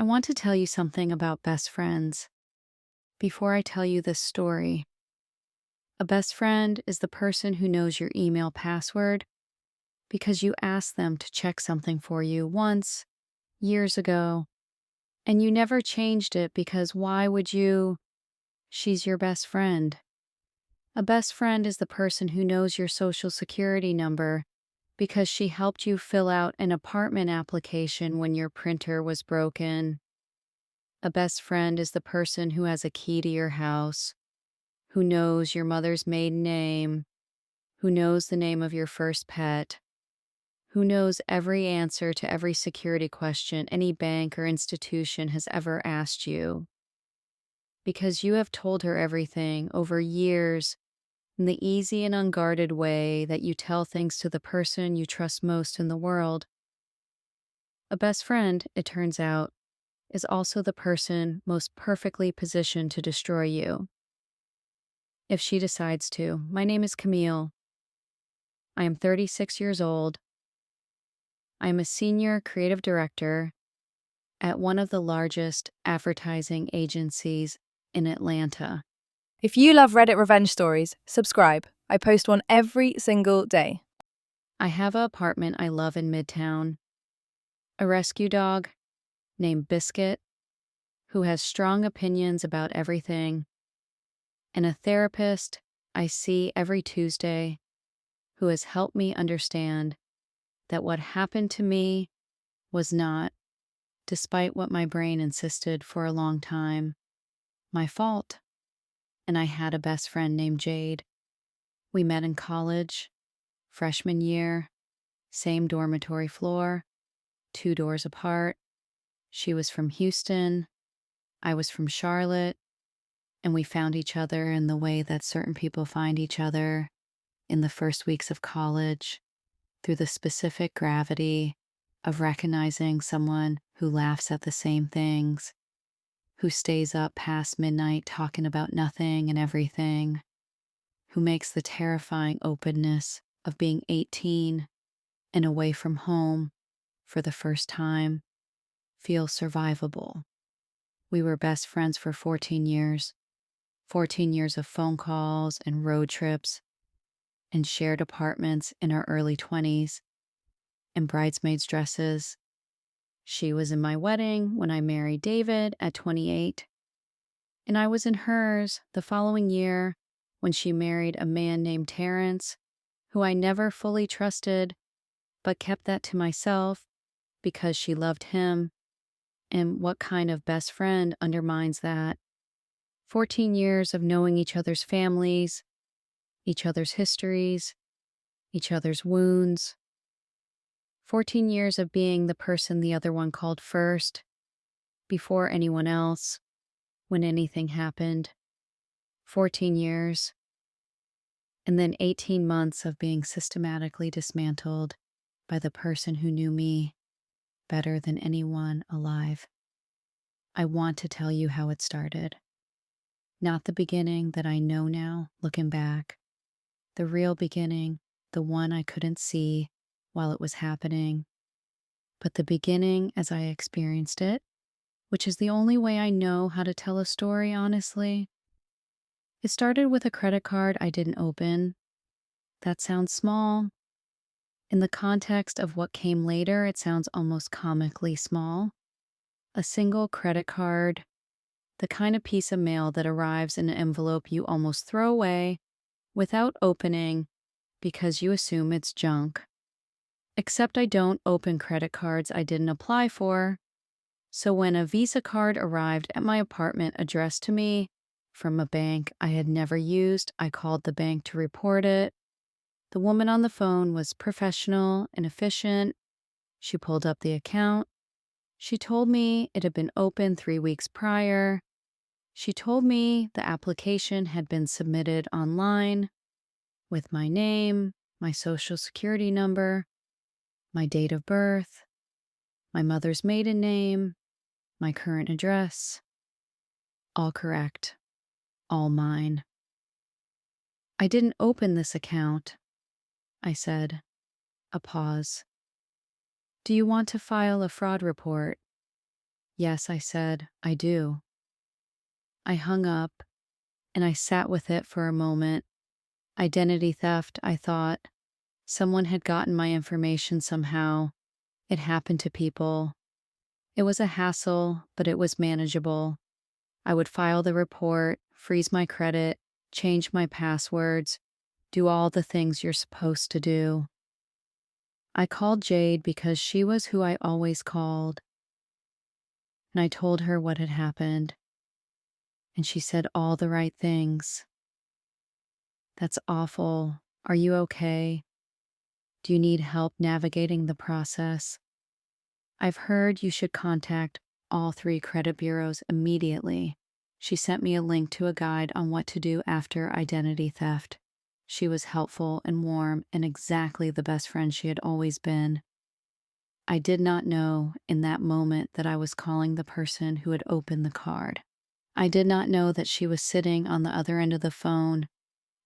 I want to tell you something about best friends. Before I tell you this story, a best friend is the person who knows your email password because you asked them to check something for you once, years ago, and you never changed it because why would you? She's your best friend. A best friend is the person who knows your social security number because she helped you fill out an apartment application when your printer was broken. A best friend is the person who has a key to your house, who knows your mother's maiden name, who knows the name of your first pet, who knows every answer to every security question any bank or institution has ever asked you. Because you have told her everything over years in the easy and unguarded way that you tell things to the person you trust most in the world. A best friend, it turns out, is also the person most perfectly positioned to destroy you. If she decides to. My name is Camille. I am 36 years old. I am a senior creative director at one of the largest advertising agencies in Atlanta. If you love Reddit revenge stories, subscribe. I post one every single day. I have an apartment I love in Midtown, a rescue dog named Biscuit, who has strong opinions about everything, and a therapist I see every Tuesday who has helped me understand that what happened to me was not, despite what my brain insisted for a long time, my fault. And I had a best friend named Jade. We met in college, freshman year, same dormitory floor, 2 doors apart. She was from Houston, I was from Charlotte, and we found each other in the way that certain people find each other in the first weeks of college, through the specific gravity of recognizing someone who laughs at the same things, who stays up past midnight talking about nothing and everything, who makes the terrifying openness of being 18 and away from home for the first time feel survivable. We were best friends for 14 years, 14 years of phone calls and road trips and shared apartments in our early 20s and bridesmaids' dresses. She was in my wedding when I married David at 28, and I was in hers the following year when she married a man named Terrence, who I never fully trusted, but kept that to myself because she loved him. And what kind of best friend undermines that? 14 years of knowing each other's families, each other's histories, each other's wounds. 14 years of being the person the other one called first, before anyone else, when anything happened. 14 years. And then 18 months of being systematically dismantled by the person who knew me better than anyone alive. I want to tell you how it started. Not the beginning that I know now, looking back. The real beginning, the one I couldn't see while it was happening. But the beginning as I experienced it, which is the only way I know how to tell a story, honestly. It started with a credit card I didn't open. That sounds small. In the context of what came later, it sounds almost comically small. A single credit card, the kind of piece of mail that arrives in an envelope you almost throw away without opening because you assume it's junk. Except I don't open credit cards I didn't apply for. So when a Visa card arrived at my apartment addressed to me from a bank I had never used, I called the bank to report it. The woman on the phone was professional and efficient. She pulled up the account. She told me it had been open 3 weeks prior. She told me the application had been submitted online with my name, my social security number, my date of birth, my mother's maiden name, my current address. All correct. All mine. I didn't open this account, I said. A pause. Do you want to file a fraud report? Yes, I said, I do. I hung up and I sat with it for a moment. Identity theft, I thought. Someone had gotten my information somehow. It happened to people. It was a hassle, but it was manageable. I would file the report, freeze my credit, change my passwords, do all the things you're supposed to do. I called Jade because she was who I always called, and I told her what had happened, and she said all the right things. That's awful. Are you okay? Do you need help navigating the process? I've heard you should contact all three credit bureaus immediately. She sent me a link to a guide on what to do after identity theft. She was helpful and warm and exactly the best friend she had always been. I did not know in that moment that I was calling the person who had opened the card. I did not know that she was sitting on the other end of the phone,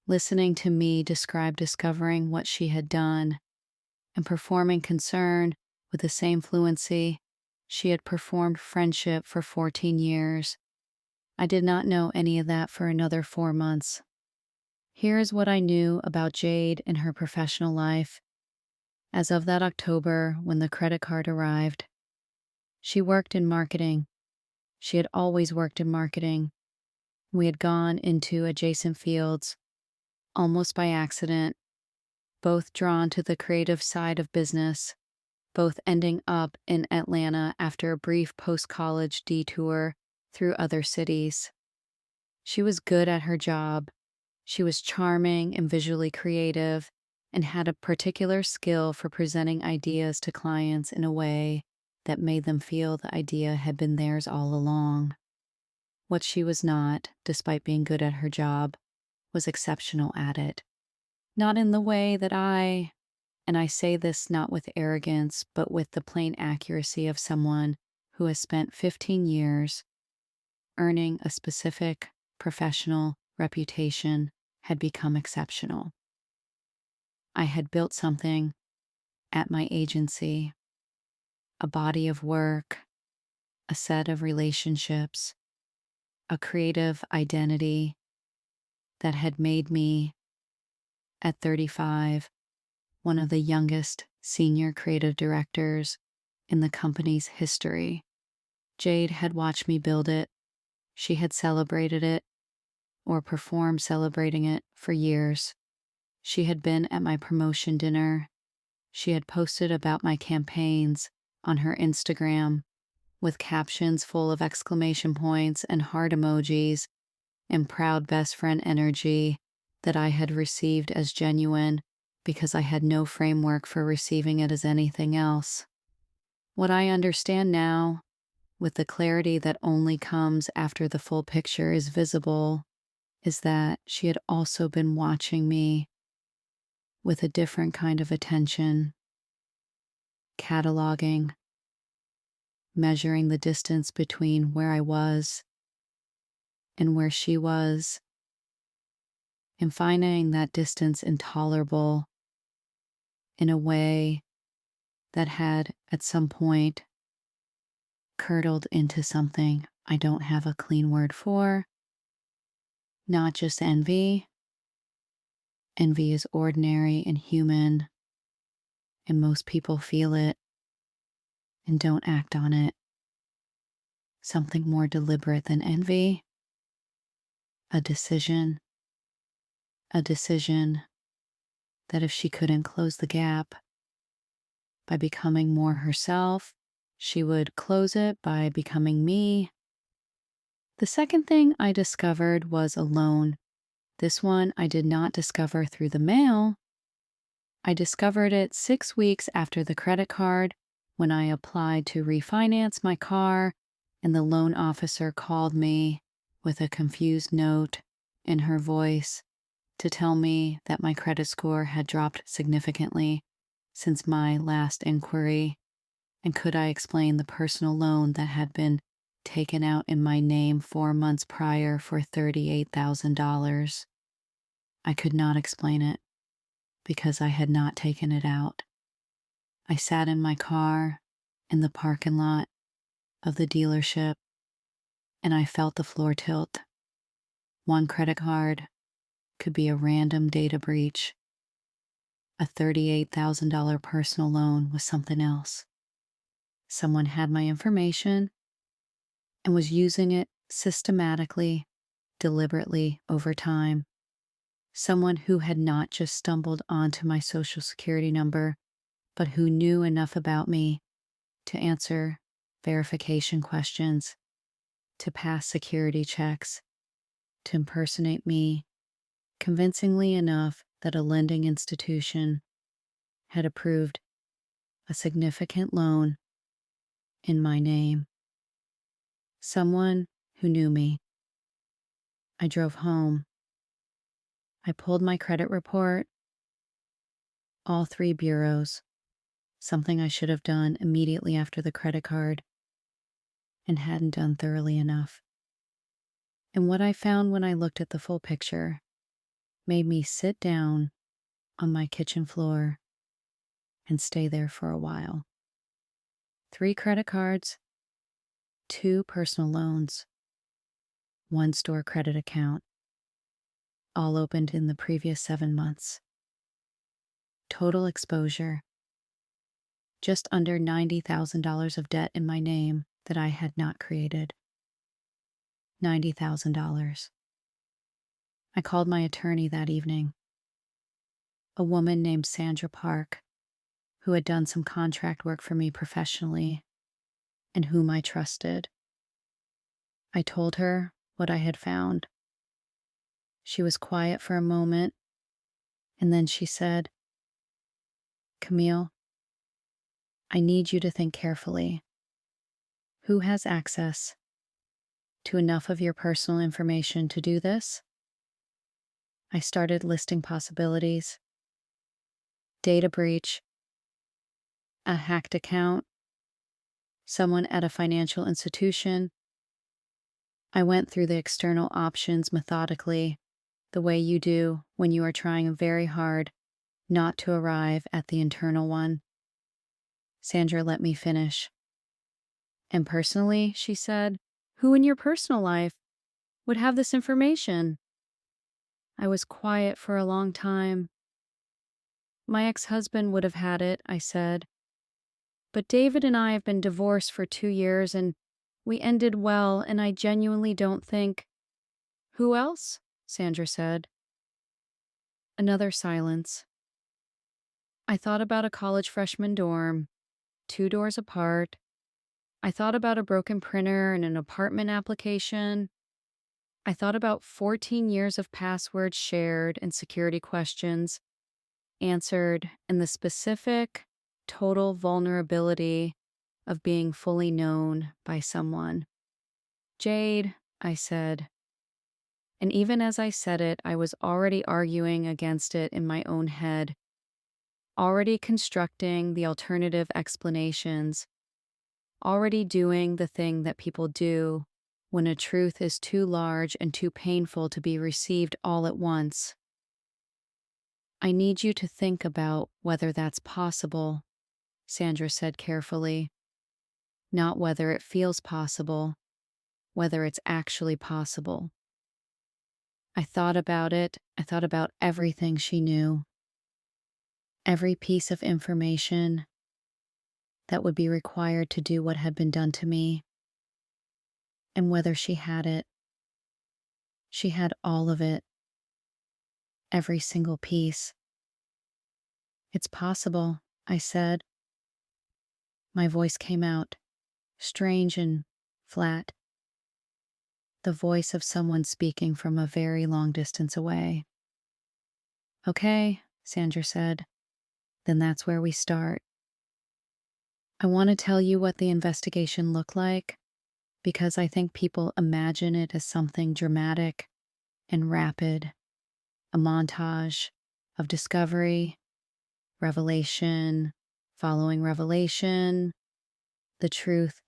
listening to me describe discovering what she had done and performing concern with the same fluency she had performed friendship for 14 years. I did not know any of that for another 4 months. Here is what I knew about Jade and her professional life. As of that October, when the credit card arrived, she worked in marketing. She had always worked in marketing. We had gone into adjacent fields, almost by accident, both drawn to the creative side of business, both ending up in Atlanta after a brief post-college detour through other cities. She was good at her job. She was charming and visually creative and had a particular skill for presenting ideas to clients in a way that made them feel the idea had been theirs all along. What she was not, despite being good at her job, was exceptional at it. Not in the way that and I say this not with arrogance, but with the plain accuracy of someone who has spent 15 years earning a specific professional reputation, had become exceptional. I had built something at my agency, a body of work, a set of relationships, a creative identity that had made me, at 35, one of the youngest senior creative directors in the company's history. Jade had watched me build it. She had celebrated it, or performed celebrating it, for years. She had been at my promotion dinner. She had posted about my campaigns on her Instagram with captions full of exclamation points and heart emojis and proud best friend energy that I had received as genuine because I had no framework for receiving it as anything else. What I understand now, with the clarity that only comes after the full picture is visible, is that she had also been watching me with a different kind of attention, cataloging, measuring the distance between where I was and where she was, and finding that distance intolerable in a way that had, at some point, curdled into something I don't have a clean word for. Not just envy. Envy is ordinary and human, and most people feel it and don't act on it. Something more deliberate than envy. A decision. A decision that if she couldn't close the gap by becoming more herself, she would close it by becoming me. The second thing I discovered was a loan. This one I did not discover through the mail. I discovered it 6 weeks after the credit card when I applied to refinance my car, and the loan officer called me with a confused note in her voice to tell me that my credit score had dropped significantly since my last inquiry, and could I explain the personal loan that had been taken out in my name 4 months prior for $38,000. I could not explain it because I had not taken it out. I sat in my car in the parking lot of the dealership, and I felt the floor tilt. One credit card could be a random data breach. A $38,000 personal loan was something else. Someone had my information and was using it systematically, deliberately over time. Someone who had not just stumbled onto my social security number, but who knew enough about me to answer verification questions, to pass security checks, to impersonate me convincingly enough that a lending institution had approved a significant loan in my name. Someone who knew me. I drove home. I pulled my credit report, all three bureaus, something I should have done immediately after the credit card and hadn't done thoroughly enough. And what I found when I looked at the full picture made me sit down on my kitchen floor and stay there for a while. 3 credit cards, 2 personal loans, 1 store credit account, all opened in the previous 7 months. Total exposure, just under $90,000 of debt in my name that I had not created. $90,000. I called my attorney that evening, a woman named Sandra Park, who had done some contract work for me professionally and whom I trusted. I told her what I had found. She was quiet for a moment, and then she said, "Camille, I need you to think carefully. Who has access to enough of your personal information to do this?" I started listing possibilities. Data breach, a hacked account, someone at a financial institution. I went through the external options methodically, the way you do when you are trying very hard not to arrive at the internal one. Sandra let me finish. "And personally," she said, "who in your personal life would have this information?" I was quiet for a long time. "My ex-husband would have had it," I said. "But David and I have been divorced for 2 years and we ended well, and I genuinely don't think—" "Who else?" Sandra said. Another silence. I thought about a college freshman dorm, 2 doors apart. I thought about a broken printer and an apartment application. I thought about 14 years of passwords shared and security questions answered, and the specific, total vulnerability of being fully known by someone. "Jade," I said. And even as I said it, I was already arguing against it in my own head, already constructing the alternative explanations, already doing the thing that people do when a truth is too large and too painful to be received all at once. "I need you to think about whether that's possible," Sandra said carefully. "Not whether it feels possible, whether it's actually possible." I thought about it. I thought about everything she knew, every piece of information that would be required to do what had been done to me, and whether she had it. She had all of it, every single piece. "It's possible," I said. My voice came out, strange and flat, the voice of someone speaking from a very long distance away. "Okay," Sandra said, "then that's where we start. I want to tell you what the investigation looked like, because I think people imagine it as something dramatic and rapid, a montage of discovery, revelation, following revelation, the truth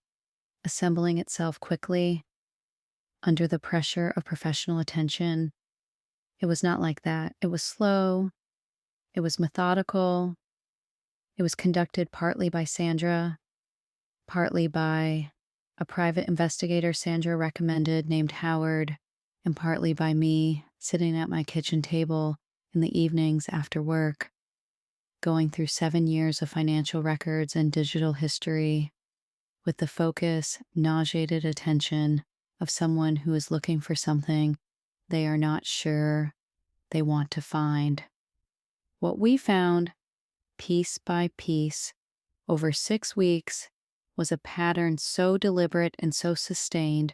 assembling itself quickly under the pressure of professional attention. It was not like that. It was slow, it was methodical, it was conducted partly by Sandra, partly by A private investigator Sandra recommended, named Howard, and partly by me, sitting at my kitchen table in the evenings after work, going through 7 years of financial records and digital history with the focus, nauseated attention of someone who is looking for something they are not sure they want to find. What we found, piece by piece, over 6 weeks, was a pattern so deliberate and so sustained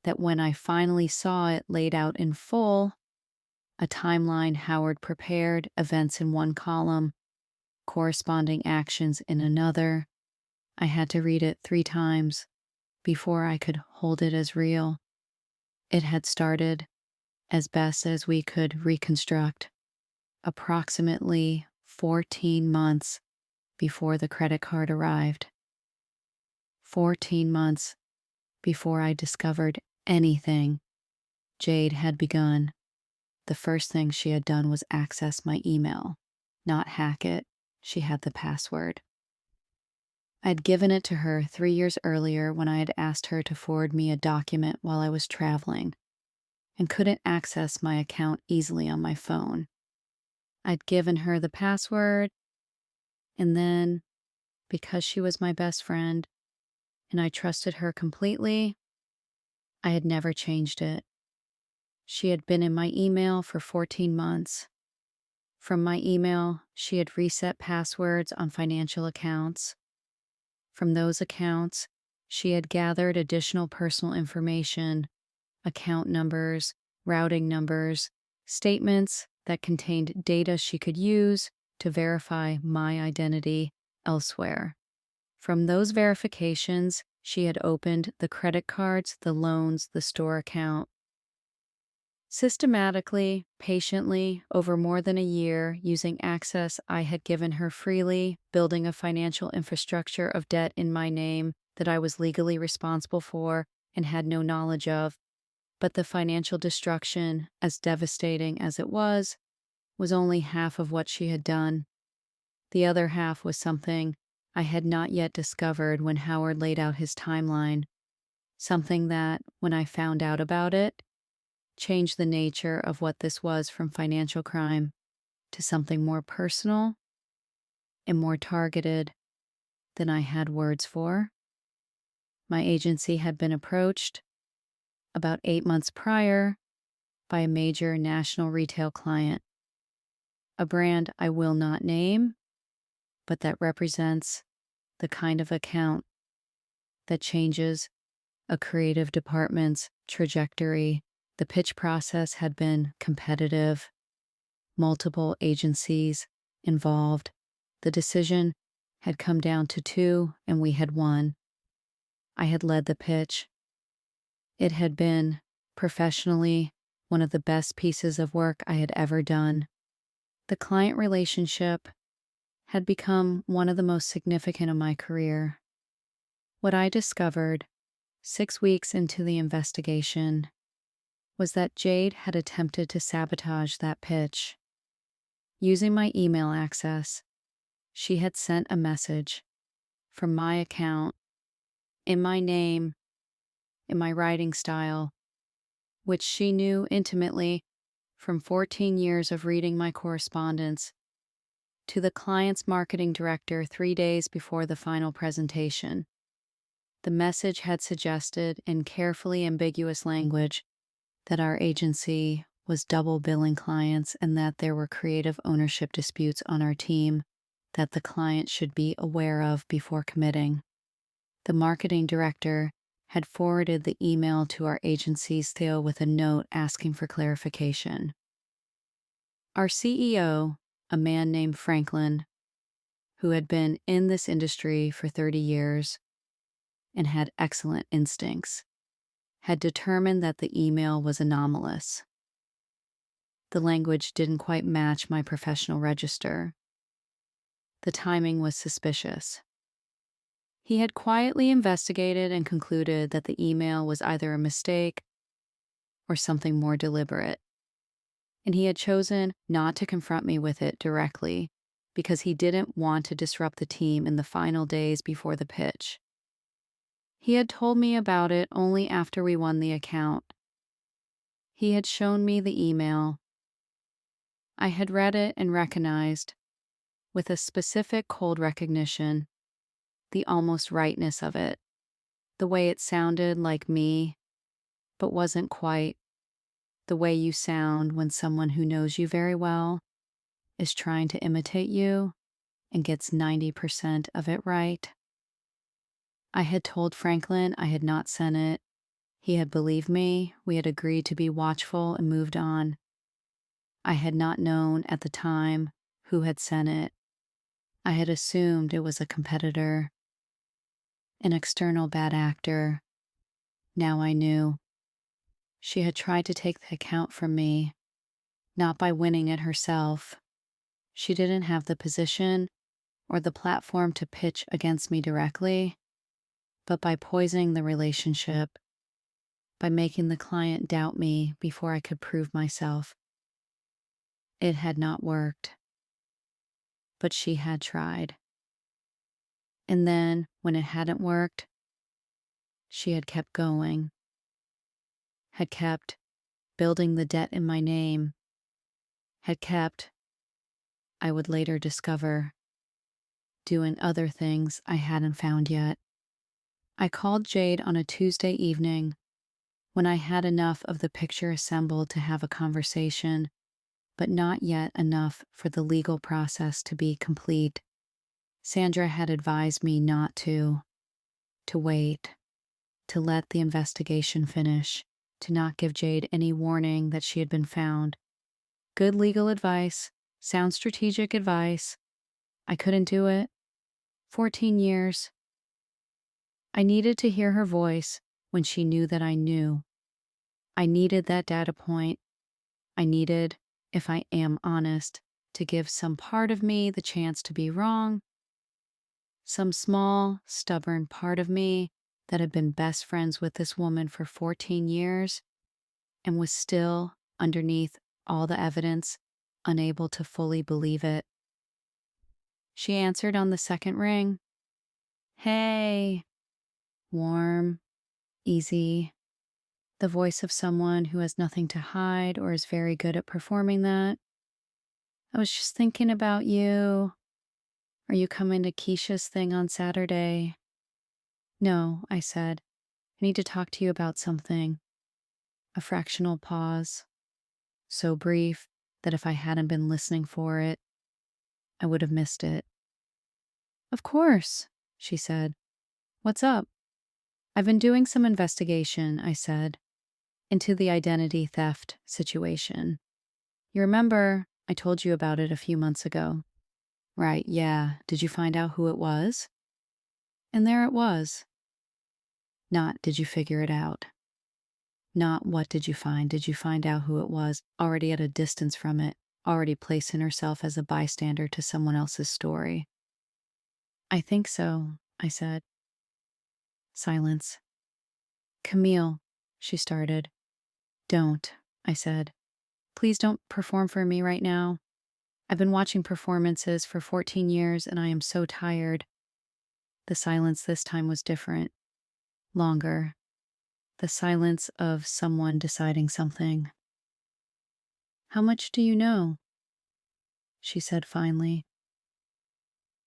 that when I finally saw it laid out in full, a timeline Howard prepared, events in one column, corresponding actions in another, I had to read it 3 times before I could hold it as real. It had started, as best as we could reconstruct, approximately 14 months before the credit card arrived. 14 months before I discovered anything Jade had begun. The first thing she had done was access my email, not hack it. She had the password. I'd given it to her 3 years earlier when I had asked her to forward me a document while I was traveling and couldn't access my account easily on my phone. I'd given her the password, and then, because she was my best friend and I trusted her completely, I had never changed it. She had been in my email for 14 months. From my email, she had reset passwords on financial accounts. From those accounts, she had gathered additional personal information, account numbers, routing numbers, statements that contained data she could use to verify my identity elsewhere. From those verifications, she had opened the credit cards, the loans, the store account. Systematically, patiently, over more than a year, using access I had given her freely, building a financial infrastructure of debt in my name that I was legally responsible for and had no knowledge of. But the financial destruction, as devastating as it was only half of what she had done. The other half was something I had not yet discovered when Howard laid out his timeline, something that, when I found out about it, changed the nature of what this was from financial crime to something more personal and more targeted than I had words for. My agency had been approached about 8 months prior by a major national retail client, a brand I will not name, but that represents the kind of account that changes a creative department's trajectory. The pitch process had been competitive, multiple agencies involved. The decision had come down to 2, and we had won. I had led the pitch. It had been, professionally, one of the best pieces of work I had ever done. The client relationship had become one of the most significant of my career. What I discovered 6 weeks into the investigation was that Jade had attempted to sabotage that pitch. Using my email access, she had sent a message from my account, in my name, in my writing style, which she knew intimately from 14 years of reading my correspondence, to the client's marketing director 3 days before the final presentation. The message had suggested, in carefully ambiguous language, that our agency was double billing clients and that there were creative ownership disputes on our team that the client should be aware of before committing. The marketing director had forwarded the email to our agency's CEO with a note asking for clarification. Our CEO, a man named Franklin, who had been in this industry for 30 years and had excellent instincts, had determined that the email was anomalous. The language didn't quite match my professional register. The timing was suspicious. He had quietly investigated and concluded that the email was either a mistake or something more deliberate. And he had chosen not to confront me with it directly because he didn't want to disrupt the team in the final days before the pitch. He had told me about it only after we won the account. He had shown me the email. I had read it and recognized, with a specific cold recognition, the almost rightness of it, the way it sounded like me, but wasn't quite, the way you sound when someone who knows you very well is trying to imitate you and gets 90% of it right. I had told Franklin I had not sent it. He had believed me, we had agreed to be watchful and moved on. I had not known at the time who had sent it. I had assumed it was a competitor, an external bad actor. Now I knew. She had tried to take the account from me, not by winning it herself. She didn't have the position or the platform to pitch against me directly, but by poisoning the relationship, by making the client doubt me before I could prove myself. It had not worked, but she had tried. And then, when it hadn't worked, she had kept going, had kept building the debt in my name, had kept, I would later discover, doing other things I hadn't found yet. I called Jade on a Tuesday evening when I had enough of the picture assembled to have a conversation, but not yet enough for the legal process to be complete. Sandra had advised me not to wait, to let the investigation finish, to not give Jade any warning that she had been found. Good legal advice, sound strategic advice. I couldn't do it. 14 years. I needed to hear her voice when she knew that I knew. I needed that data point. I needed, if I am honest, to give some part of me the chance to be wrong. Some small, stubborn part of me that had been best friends with this woman for 14 years and was still, underneath all the evidence, unable to fully believe it. She answered on the second ring. Hey. Warm, easy, the voice of someone who has nothing to hide or is very good at performing that. I was just thinking about you. Are you coming to Keisha's thing on Saturday? No, I said. I need to talk to you about something. A fractional pause, so brief that if I hadn't been listening for it, I would have missed it. Of course, she said. What's up? I've been doing some investigation, I said, into the identity theft situation. You remember I told you about it a few months ago? Right, yeah. Did you find out who it was? And there it was. Not did you figure it out. Not what did you find. Did you find out who it was, already at a distance from it, already placing herself as a bystander to someone else's story? I think so, I said. Silence. Camille, she started. Don't, I said. Please don't perform for me right now. I've been watching performances for 14 years and I am so tired. The silence this time was different. Longer. The silence of someone deciding something. How much do you know? She said finally.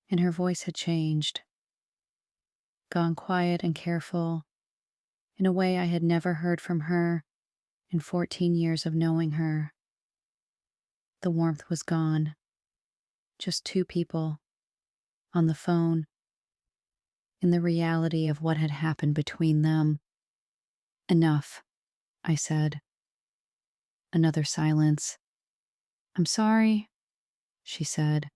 And her voice had changed. Gone quiet and careful, in a way I had never heard from her in 14 years of knowing her. The warmth was gone. Just two people, on the phone, in the reality of what had happened between them. Enough, I said. Another silence. I'm sorry, she said.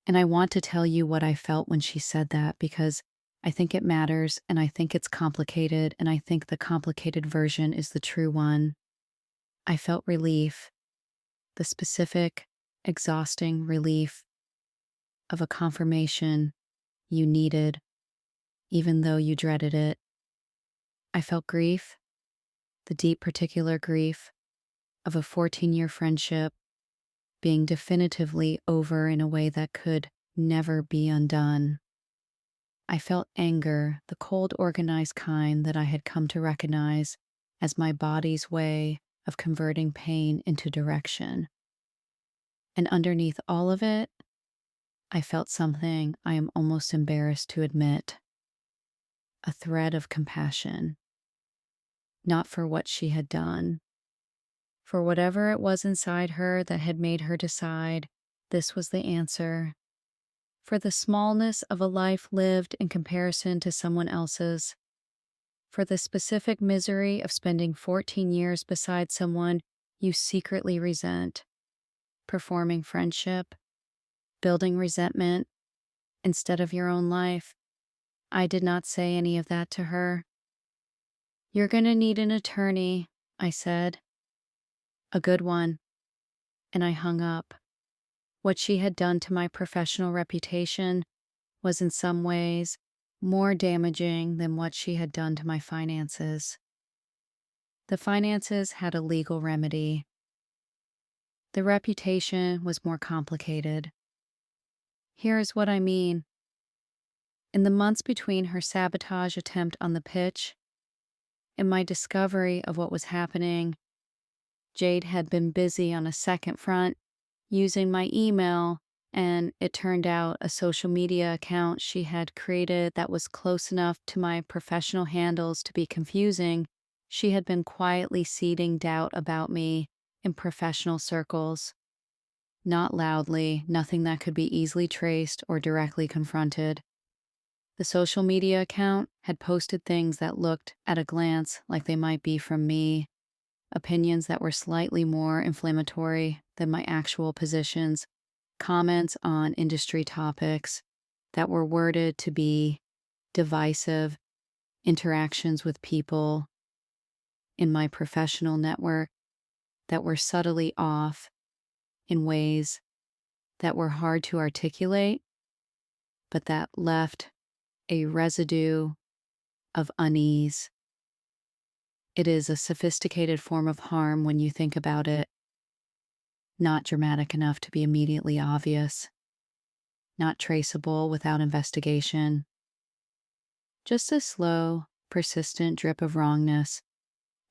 And I want to tell you what I felt when she said that because I think it matters and I think it's complicated and I think the complicated version is the true one. I felt relief, the specific, exhausting relief of a confirmation you needed, even though you dreaded it. I felt grief, the deep particular grief of a 14-year friendship being definitively over in a way that could never be undone. I felt anger, the cold, organized kind that I had come to recognize as my body's way of converting pain into direction. And underneath all of it, I felt something I am almost embarrassed to admit, a thread of compassion, not for what she had done, for whatever it was inside her that had made her decide this was the answer, for the smallness of a life lived in comparison to someone else's, for the specific misery of spending 14 years beside someone you secretly resent, performing friendship, building resentment instead of your own life. I did not say any of that to her. "You're going to need an attorney," I said. "A good one." And I hung up. What she had done to my professional reputation was in some ways more damaging than what she had done to my finances. The finances had a legal remedy. The reputation was more complicated. Here is what I mean. In the months between her sabotage attempt on the pitch and my discovery of what was happening, Jade had been busy on a second front using my email, and it turned out a social media account she had created that was close enough to my professional handles to be confusing. She had been quietly seeding doubt about me in professional circles. Not loudly, nothing that could be easily traced or directly confronted. The social media account had posted things that looked, at a glance, like they might be from me, opinions that were slightly more inflammatory than my actual positions, comments on industry topics that were worded to be divisive, interactions with people in my professional network that were subtly off in ways that were hard to articulate, but that left a residue of unease. It is a sophisticated form of harm when you think about it, not dramatic enough to be immediately obvious, not traceable without investigation, just a slow, persistent drip of wrongness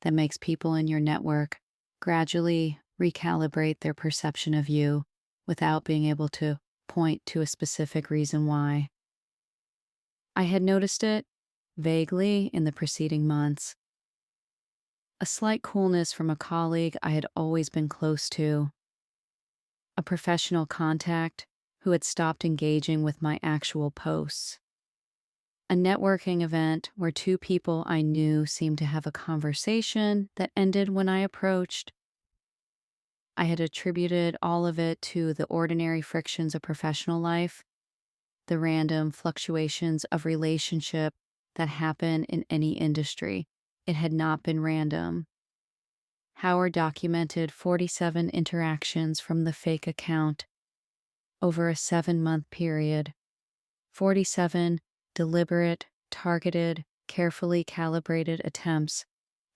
that makes people in your network gradually recalibrate their perception of you without being able to point to a specific reason why. I had noticed it vaguely in the preceding months. A slight coolness from a colleague I had always been close to, a professional contact who had stopped engaging with my actual posts. A networking event where two people I knew seemed to have a conversation that ended when I approached. I had attributed all of it to the ordinary frictions of professional life, the random fluctuations of relationship that happen in any industry. It had not been random. Howard documented 47 interactions from the fake account over a 7-month period. 47 deliberate, targeted, carefully calibrated attempts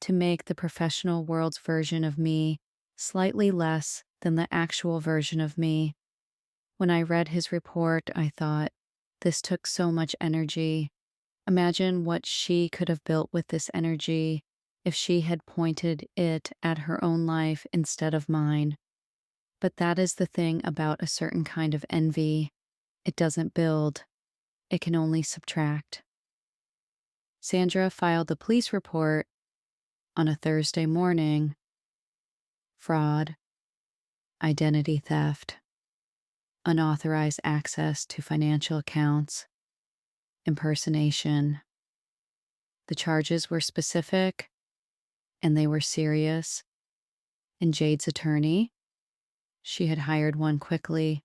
to make the professional world's version of me slightly less than the actual version of me. When I read his report, I thought, this took so much energy. Imagine what she could have built with this energy if she had pointed it at her own life instead of mine. But that is the thing about a certain kind of envy. It doesn't build. It can only subtract. Sandra filed the police report on a Thursday morning. Fraud, identity theft, unauthorized access to financial accounts, impersonation. The charges were specific and they were serious. And Jade's attorney, she had hired one quickly,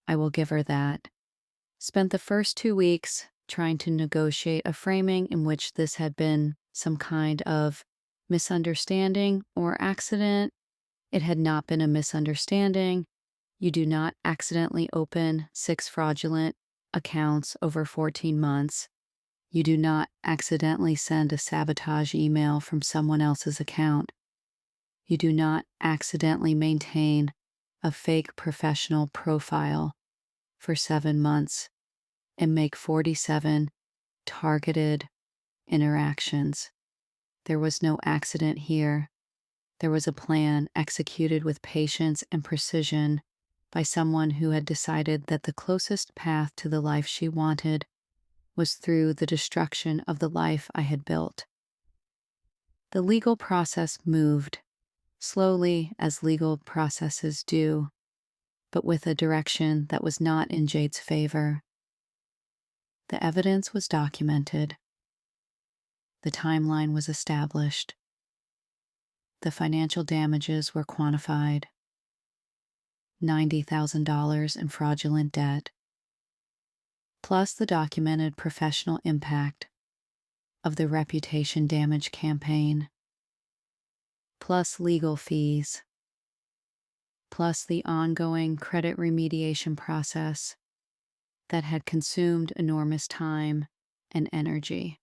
I will give her that, spent the first 2 weeks trying to negotiate a framing in which this had been some kind of misunderstanding or accident. It had not been a misunderstanding. You do not accidentally open 6 fraudulent accounts over 14 months. You do not accidentally send a sabotage email from someone else's account. You do not accidentally maintain a fake professional profile for 7 months and make 47 targeted interactions. There was no accident here. There was a plan executed with patience and precision by someone who had decided that the closest path to the life she wanted was through the destruction of the life I had built. The legal process moved, slowly as legal processes do, but with a direction that was not in Jade's favor. The evidence was documented. The timeline was established. The financial damages were quantified. $90,000 in fraudulent debt, plus the documented professional impact of the reputation damage campaign, plus legal fees, plus the ongoing credit remediation process that had consumed enormous time and energy.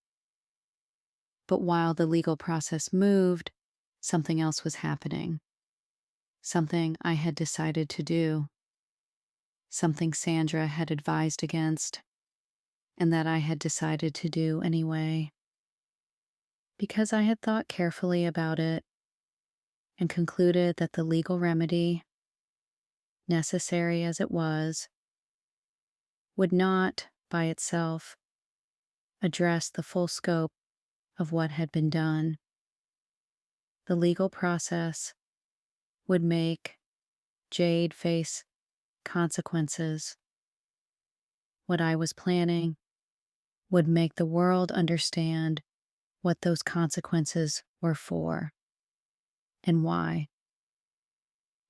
But while the legal process moved, something else was happening. Something I had decided to do. Something Sandra had advised against, and that I had decided to do anyway. Because I had thought carefully about it and concluded that the legal remedy, necessary as it was, would not, by itself, address the full scope of what had been done. The legal process would make Jade face consequences. What I was planning would make the world understand what those consequences were for and why,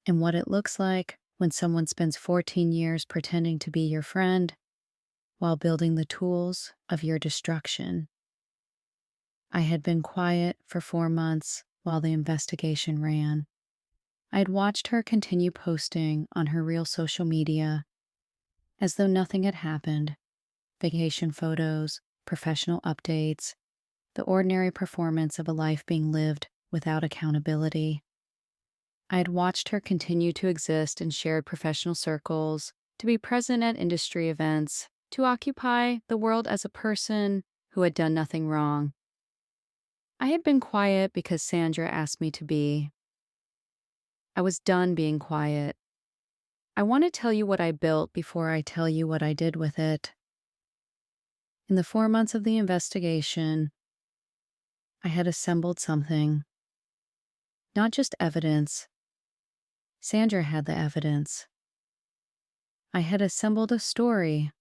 and what it looks like when someone spends 14 years pretending to be your friend while building the tools of your destruction. I had been quiet for 4 months while the investigation ran. I had watched her continue posting on her real social media as though nothing had happened. Vacation photos, professional updates, the ordinary performance of a life being lived without accountability. I had watched her continue to exist in shared professional circles, to be present at industry events, to occupy the world as a person who had done nothing wrong. I had been quiet because Sandra asked me to be. I was done being quiet. I want to tell you what I built before I tell you what I did with it. In the 4 months of the investigation, I had assembled something. Not just evidence. Sandra had the evidence. I had assembled a story,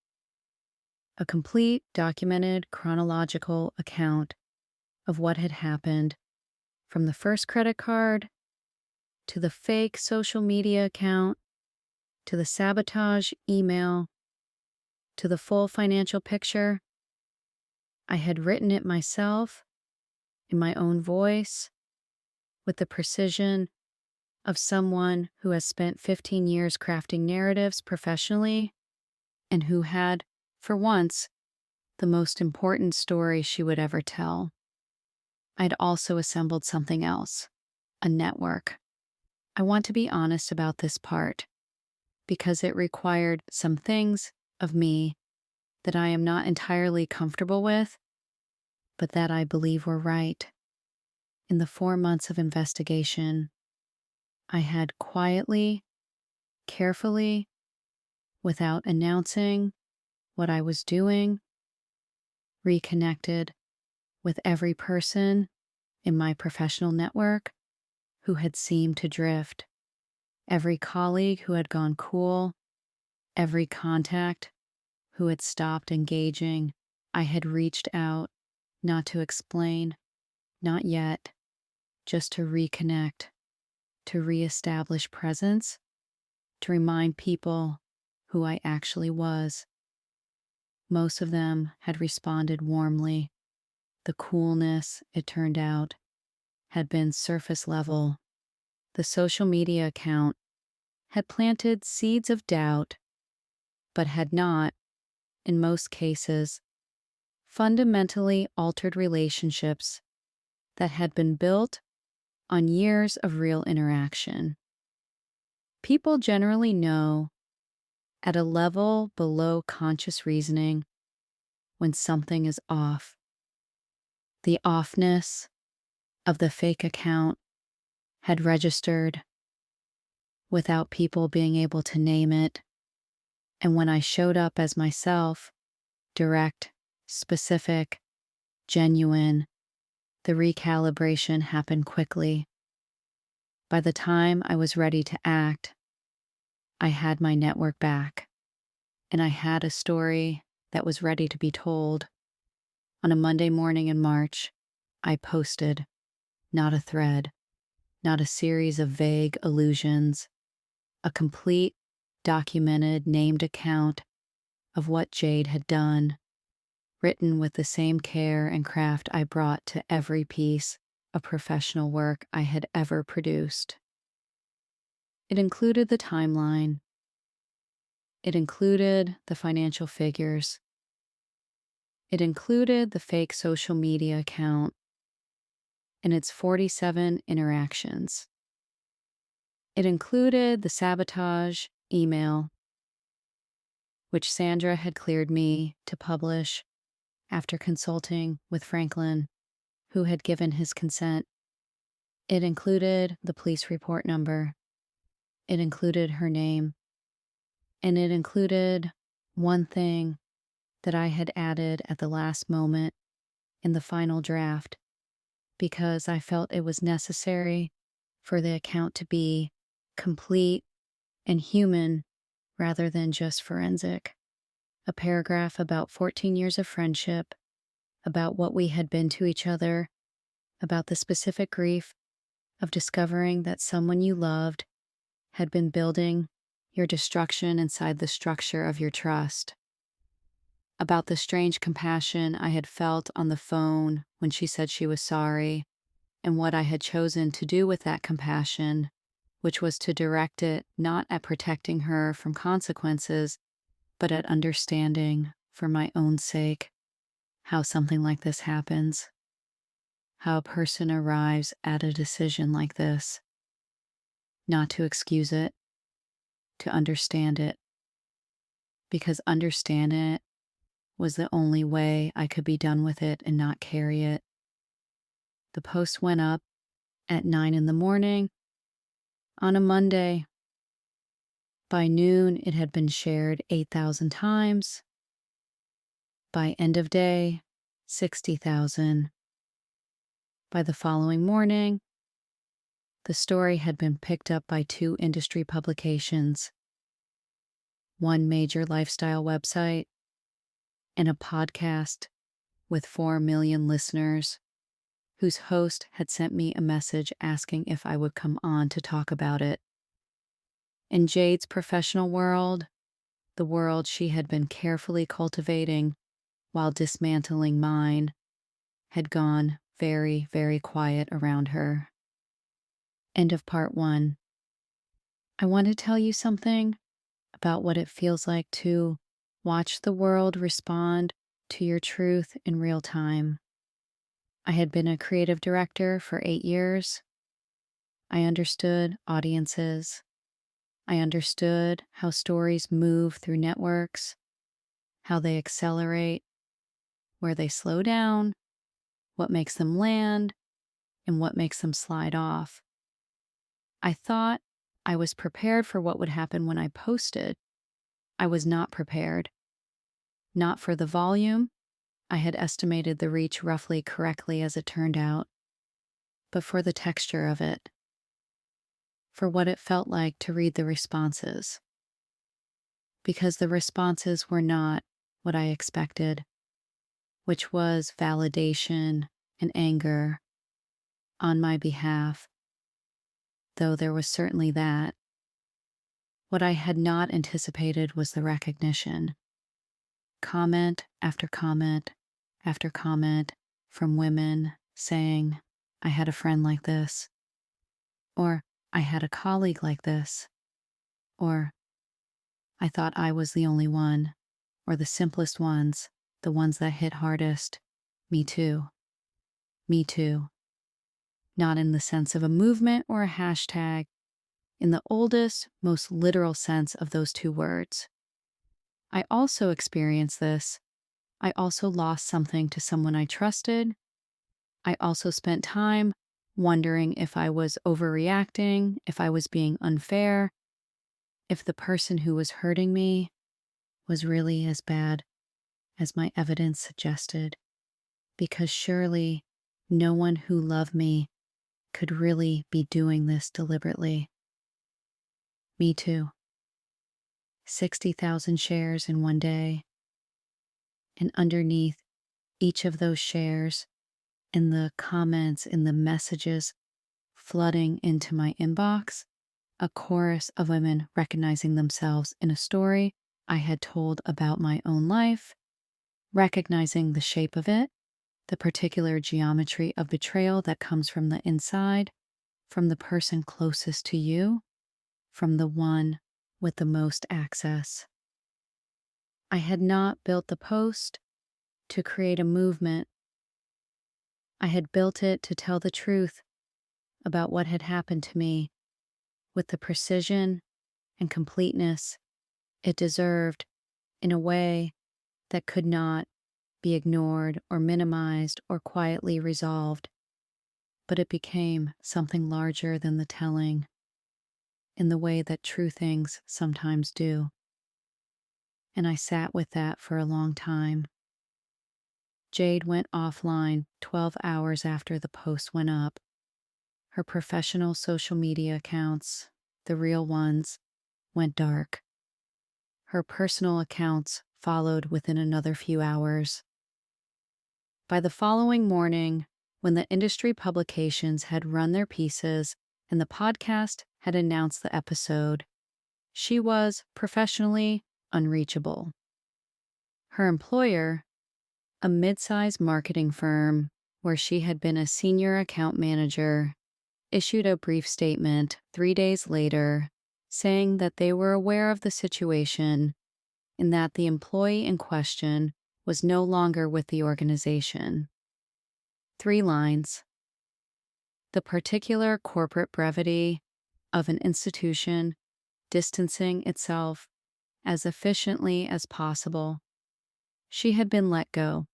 a complete, documented, chronological account of what had happened, from the first credit card, to the fake social media account, to the sabotage email, to the full financial picture. I had written it myself, in my own voice, with the precision of someone who has spent 15 years crafting narratives professionally and who had, for once, the most important story she would ever tell. I'd also assembled something else, a network. I want to be honest about this part, because it required some things of me that I am not entirely comfortable with, but that I believe were right. In the 4 months of investigation, I had quietly, carefully, without announcing what I was doing, reconnected with every person in my professional network who had seemed to drift, every colleague who had gone cool, every contact who had stopped engaging. I had reached out, not to explain, not yet, just to reconnect, to reestablish presence, to remind people who I actually was. Most of them had responded warmly. The coolness, it turned out, had been surface level. The social media account had planted seeds of doubt, but had not, in most cases, fundamentally altered relationships that had been built on years of real interaction. People generally know, at a level below conscious reasoning, when something is off. The offness of the fake account had registered without people being able to name it, and when I showed up as myself, direct, specific, genuine, the recalibration happened quickly. By the time I was ready to act, I had my network back, and I had a story that was ready to be told. On a Monday morning in March, I posted, not a thread, not a series of vague allusions, a complete, documented, named account of what Jade had done, written with the same care and craft I brought to every piece of professional work I had ever produced. It included the timeline. It included the financial figures. It included the fake social media account and its 47 interactions. It included the sabotage email, which Sandra had cleared me to publish after consulting with Franklin, who had given his consent. It included the police report number. It included her name. And it included one thing that I had added at the last moment in the final draft because I felt it was necessary for the account to be complete and human rather than just forensic. A paragraph about 14 years of friendship, about what we had been to each other, about the specific grief of discovering that someone you loved had been building your destruction inside the structure of your trust, about the strange compassion I had felt on the phone when she said she was sorry, and what I had chosen to do with that compassion, which was to direct it not at protecting her from consequences, but at understanding, for my own sake, how something like this happens, how a person arrives at a decision like this, not to excuse it, to understand it, because understanding it was the only way I could be done with it and not carry it. The post went up at 9 in the morning on a Monday. By noon, it had been shared 8,000 times. By end of day, 60,000. By the following morning, the story had been picked up by 2 industry publications, one major lifestyle website, and a podcast with 4 million listeners, whose host had sent me a message asking if I would come on to talk about it. In Jade's professional world, the world she had been carefully cultivating while dismantling mine, had gone very, very quiet around her. End of part 1. I want to tell you something about what it feels like to watch the world respond to your truth in real time. I had been a creative director for 8 years. I understood audiences. I understood how stories move through networks, how they accelerate, where they slow down, what makes them land, and what makes them slide off. I thought I was prepared for what would happen when I posted. I was not prepared. Not for the volume. I had estimated the reach roughly correctly as it turned out, but for the texture of it, for what it felt like to read the responses. Because the responses were not what I expected, which was validation and anger on my behalf, though there was certainly that. What I had not anticipated was the recognition. Comment after comment after comment from women saying, I had a friend like this, or I had a colleague like this, or I thought I was the only one, or the simplest ones, the ones that hit hardest. Me too. Me too. Not in the sense of a movement or a hashtag, in the oldest, most literal sense of those 2 words. I also experienced this I also lost something to someone I trusted. I also spent time wondering if I was overreacting, if I was being unfair, if the person who was hurting me was really as bad as my evidence suggested. Because surely no one who loved me could really be doing this deliberately. Me too. 60,000 shares in one day. And underneath each of those shares, in the comments, in the messages flooding into my inbox, a chorus of women recognizing themselves in a story I had told about my own life, recognizing the shape of it, the particular geometry of betrayal that comes from the inside, from the person closest to you, from the one with the most access. I had not built the post to create a movement. I had built it to tell the truth about what had happened to me with the precision and completeness it deserved, in a way that could not be ignored or minimized or quietly resolved. But it became something larger than the telling, in the way that true things sometimes do. And I sat with that for a long time. Jade went offline 12 hours after the post went up. Her professional social media accounts, the real ones, went dark. Her personal accounts followed within another few hours. By the following morning, when the industry publications had run their pieces and the podcast had announced the episode, she was professionally unreachable. Her employer, a mid-sized marketing firm where she had been a senior account manager, issued a brief statement 3 days later saying that they were aware of the situation and that the employee in question was no longer with the organization. 3 lines. The particular corporate brevity of an institution distancing itself as efficiently as possible. She had been let go.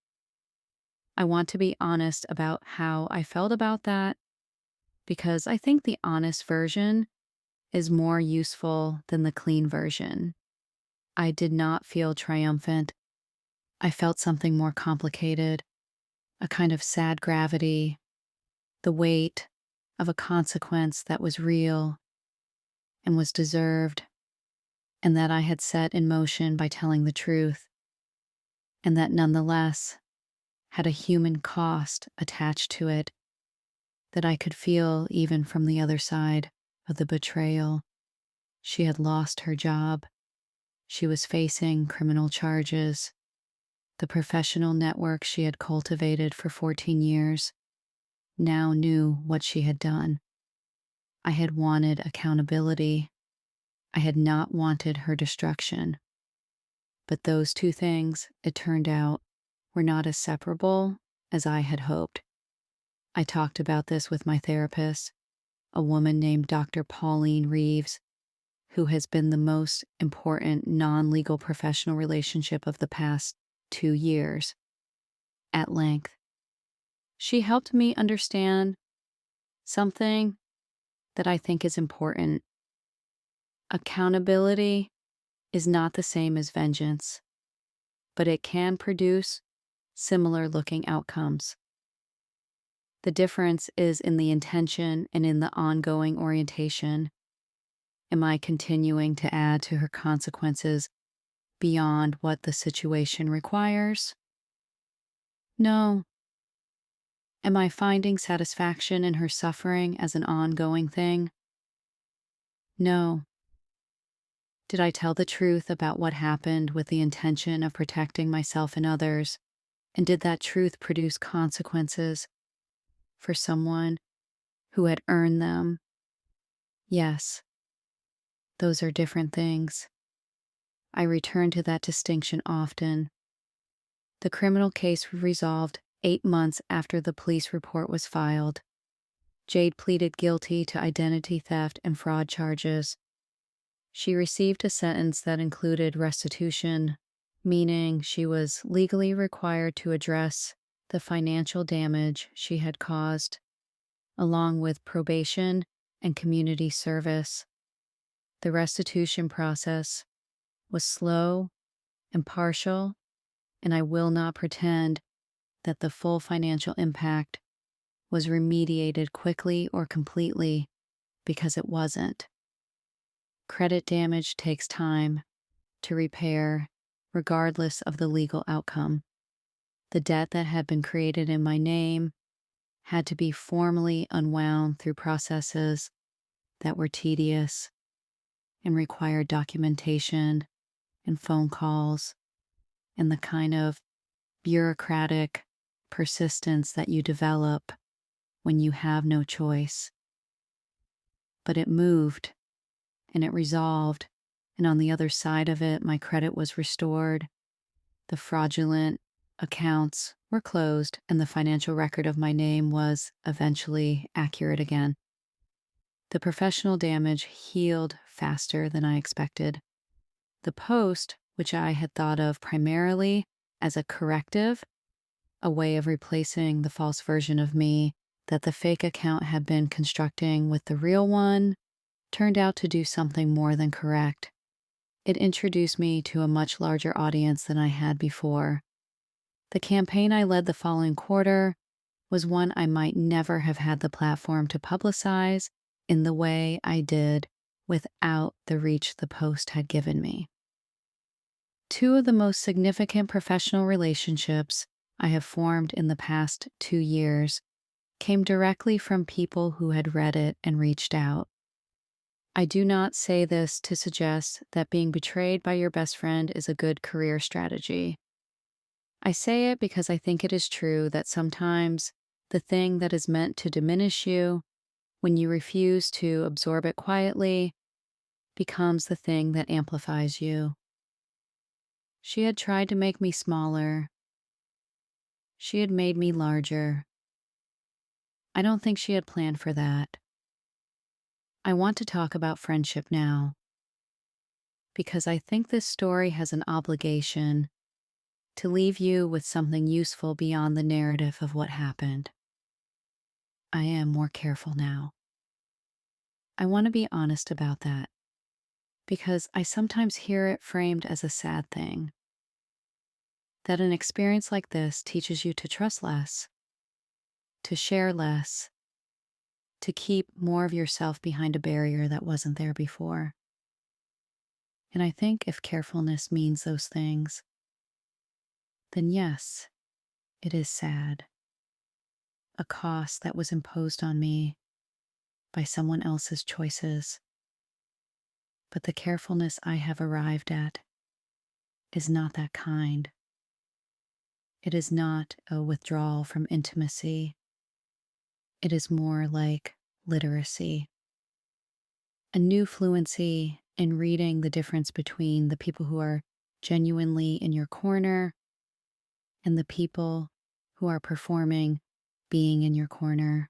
I want to be honest about how I felt about that, because I think the honest version is more useful than the clean version. I did not feel triumphant. I felt something more complicated, a kind of sad gravity, the weight of a consequence that was real and was deserved, and that I had set in motion by telling the truth, and that nonetheless had a human cost attached to it that I could feel even from the other side of the betrayal. She had lost her job. She was facing criminal charges. The professional network she had cultivated for 14 years now knew what she had done. I had wanted accountability. I had not wanted her destruction. But those two things, it turned out, were not as separable as I had hoped. I talked about this with my therapist, a woman named Dr. Pauline Reeves, who has been the most important non-legal professional relationship of the past 2 years, at length. She helped me understand something that I think is important. Accountability is not the same as vengeance, but it can produce similar looking outcomes. The difference is in the intention and in the ongoing orientation. Am I continuing to add to her consequences beyond what the situation requires? No. Am I finding satisfaction in her suffering as an ongoing thing? No. Did I tell the truth about what happened with the intention of protecting myself and others? And did that truth produce consequences for someone who had earned them? Yes. Those are different things. I return to that distinction often. The criminal case resolved 8 months after the police report was filed. Jade pleaded guilty to identity theft and fraud charges. She received a sentence that included restitution, meaning she was legally required to address the financial damage she had caused, along with probation and community service. The restitution process was slow and partial, and I will not pretend that the full financial impact was remediated quickly or completely, because it wasn't. Credit damage takes time to repair, regardless of the legal outcome. The debt that had been created in my name had to be formally unwound through processes that were tedious and required documentation and phone calls and the kind of bureaucratic persistence that you develop when you have no choice. But it moved and it resolved, and on the other side of it, my credit was restored. The fraudulent accounts were closed, and the financial record of my name was eventually accurate again. The professional damage healed faster than I expected. The post, which I had thought of primarily as a corrective, a way of replacing the false version of me that the fake account had been constructing with the real one, turned out to do something more than correct. It introduced me to a much larger audience than I had before. The campaign I led the following quarter was one I might never have had the platform to publicize in the way I did without the reach the post had given me. Two of the most significant professional relationships I have formed in the past 2 years came directly from people who had read it and reached out. I do not say this to suggest that being betrayed by your best friend is a good career strategy. I say it because I think it is true that sometimes the thing that is meant to diminish you, when you refuse to absorb it quietly, becomes the thing that amplifies you. She had tried to make me smaller. She had made me larger. I don't think she had planned for that. I want to talk about friendship now, because I think this story has an obligation to leave you with something useful beyond the narrative of what happened. I am more careful now. I want to be honest about that, because I sometimes hear it framed as a sad thing, that an experience like this teaches you to trust less, to share less, to keep more of yourself behind a barrier that wasn't there before. And I think if carefulness means those things, then yes, it is sad. A cost that was imposed on me by someone else's choices. But the carefulness I have arrived at is not that kind. It is not a withdrawal from intimacy. It is more like literacy. A new fluency in reading the difference between the people who are genuinely in your corner and the people who are performing being in your corner,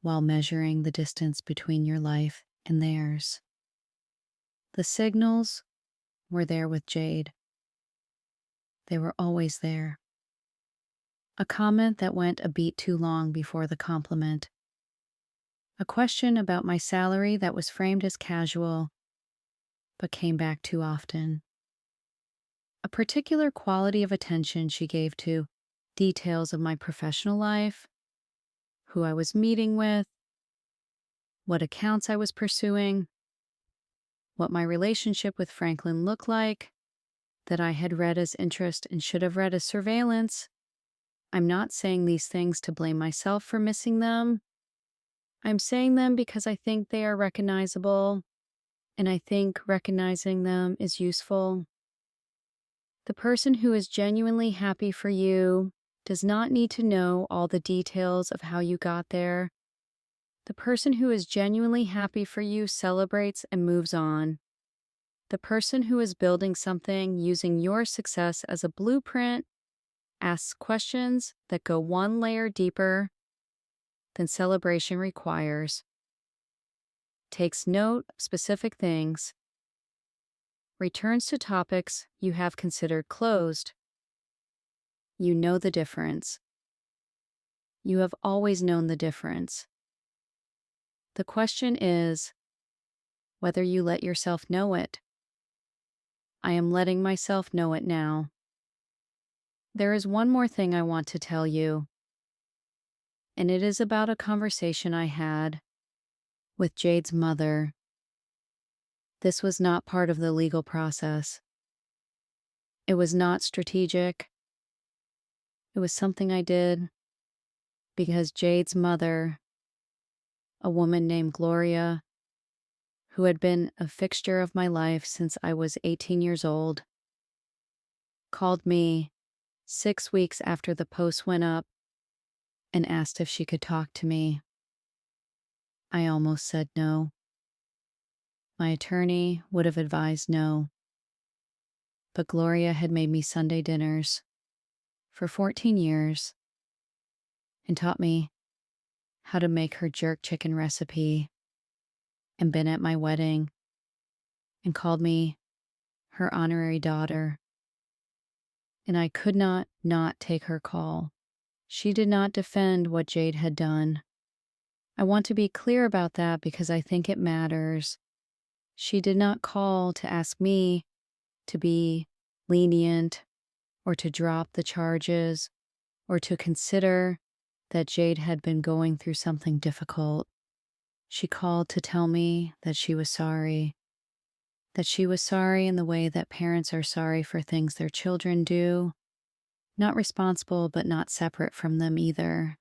while measuring the distance between your life and theirs. The signals were there with Jade. They were always there. A comment that went a beat too long before the compliment. A question about my salary that was framed as casual, but came back too often. A particular quality of attention she gave to details of my professional life, who I was meeting with, what accounts I was pursuing, what my relationship with Franklin looked like, that I had read as interest and should have read as surveillance. I'm not saying these things to blame myself for missing them. I'm saying them because I think they are recognizable, and I think recognizing them is useful. The person who is genuinely happy for you does not need to know all the details of how you got there. The person who is genuinely happy for you celebrates and moves on. The person who is building something using your success as a blueprint asks questions that go one layer deeper than celebration requires, takes note of specific things, returns to topics you have considered closed. You know the difference. You have always known the difference. The question is whether you let yourself know it. I am letting myself know it now. There is one more thing I want to tell you, and it is about a conversation I had with Jade's mother. This was not part of the legal process. It was not strategic. It was something I did because Jade's mother, a woman named Gloria, who had been a fixture of my life since I was 18 years old, called me 6 weeks after the post went up and asked if she could talk to me. I almost said no. My attorney would have advised no. But Gloria had made me Sunday dinners for 14 years and taught me how to make her jerk chicken recipe, and been at my wedding and called me her honorary daughter. And I could not take her call. She did not defend what Jade had done. I want to be clear about that because I think it matters. She did not call to ask me to be lenient or to drop the charges or to consider that Jade had been going through something difficult. She called to tell me that she was sorry. That she was sorry in the way that parents are sorry for things their children do. Not responsible, but not separate from them either.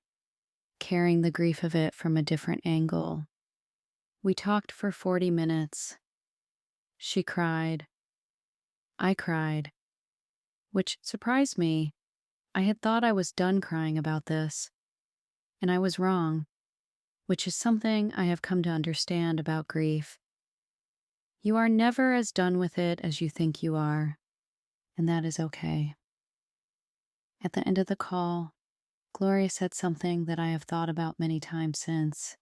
Carrying the grief of it from a different angle. We talked for 40 minutes. She cried. I cried. Which surprised me. I had thought I was done crying about this. And I was wrong. Which is something I have come to understand about grief. You are never as done with it as you think you are. And that is okay. At the end of the call, Gloria said something that I have thought about many times since.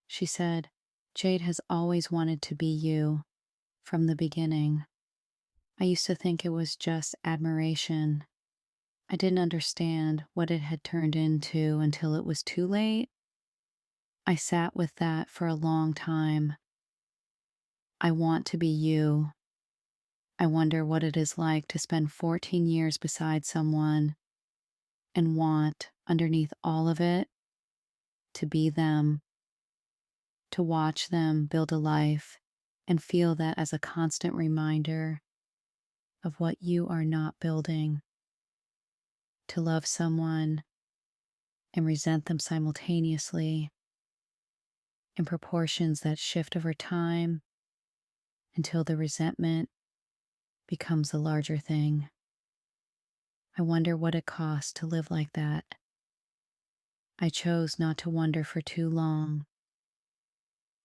She said, Jade has always wanted to be you from the beginning. I used to think it was just admiration. I didn't understand what it had turned into until it was too late. I sat with that for a long time. I want to be you. I wonder what it is like to spend 14 years beside someone and want, underneath all of it, to be them, to watch them build a life and feel that as a constant reminder of what you are not building, to love someone and resent them simultaneously in proportions that shift over time until the resentment becomes a larger thing. I wonder what it costs to live like that. I chose not to wonder for too long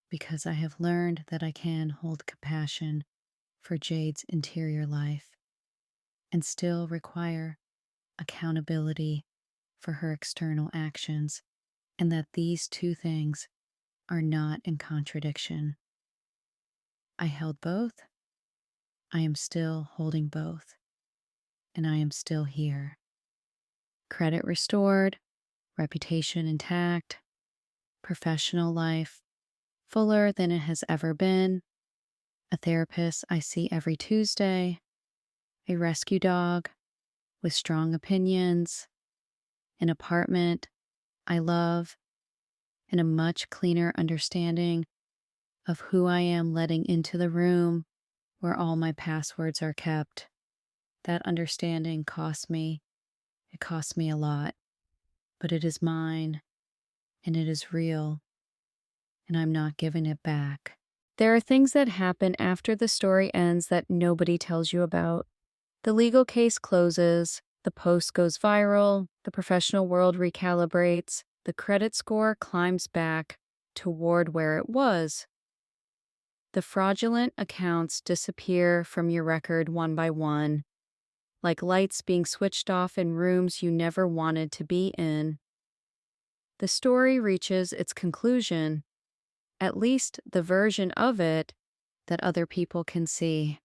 because I have learned that I can hold compassion for Jade's interior life and still require accountability for her external actions, and that these two things are not in contradiction. I held both. I am still holding both. And I am still here. Credit restored, reputation intact, professional life fuller than it has ever been, a therapist I see every Tuesday, a rescue dog with strong opinions, an apartment I love, and a much cleaner understanding of who I am letting into the room where all my passwords are kept. That understanding cost me. It cost me a lot, but it is mine, and it is real, and I'm not giving it back. There are things that happen after the story ends that nobody tells you about. The legal case closes, the post goes viral, the professional world recalibrates, the credit score climbs back toward where it was. The fraudulent accounts disappear from your record one by one, like lights being switched off in rooms you never wanted to be in. The story reaches its conclusion, at least the version of it that other people can see.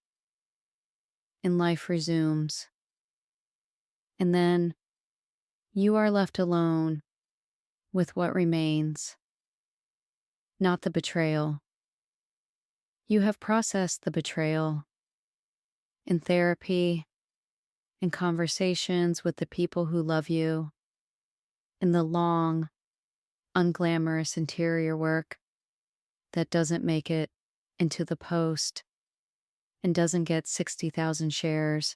and life resumes. And then you are left alone with what remains, not the betrayal. You have processed the betrayal in therapy, in conversations with the people who love you, in the long, unglamorous interior work that doesn't make it into the post and doesn't get 60,000 shares,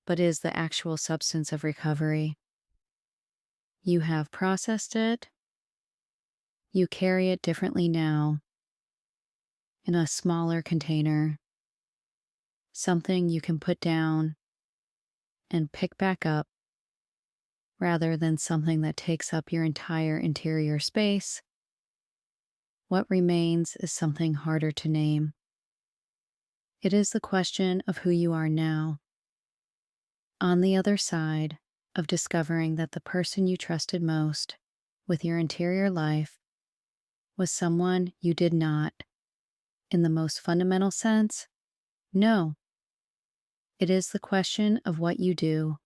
but is the actual substance of recovery. You have processed it. You carry it differently now in a smaller container, something you can put down and pick back up rather than something that takes up your entire interior space. What remains is something harder to name. It is the question of who you are now, on the other side of discovering that the person you trusted most with your interior life was someone you did not, in the most fundamental sense, know. It is the question of what you do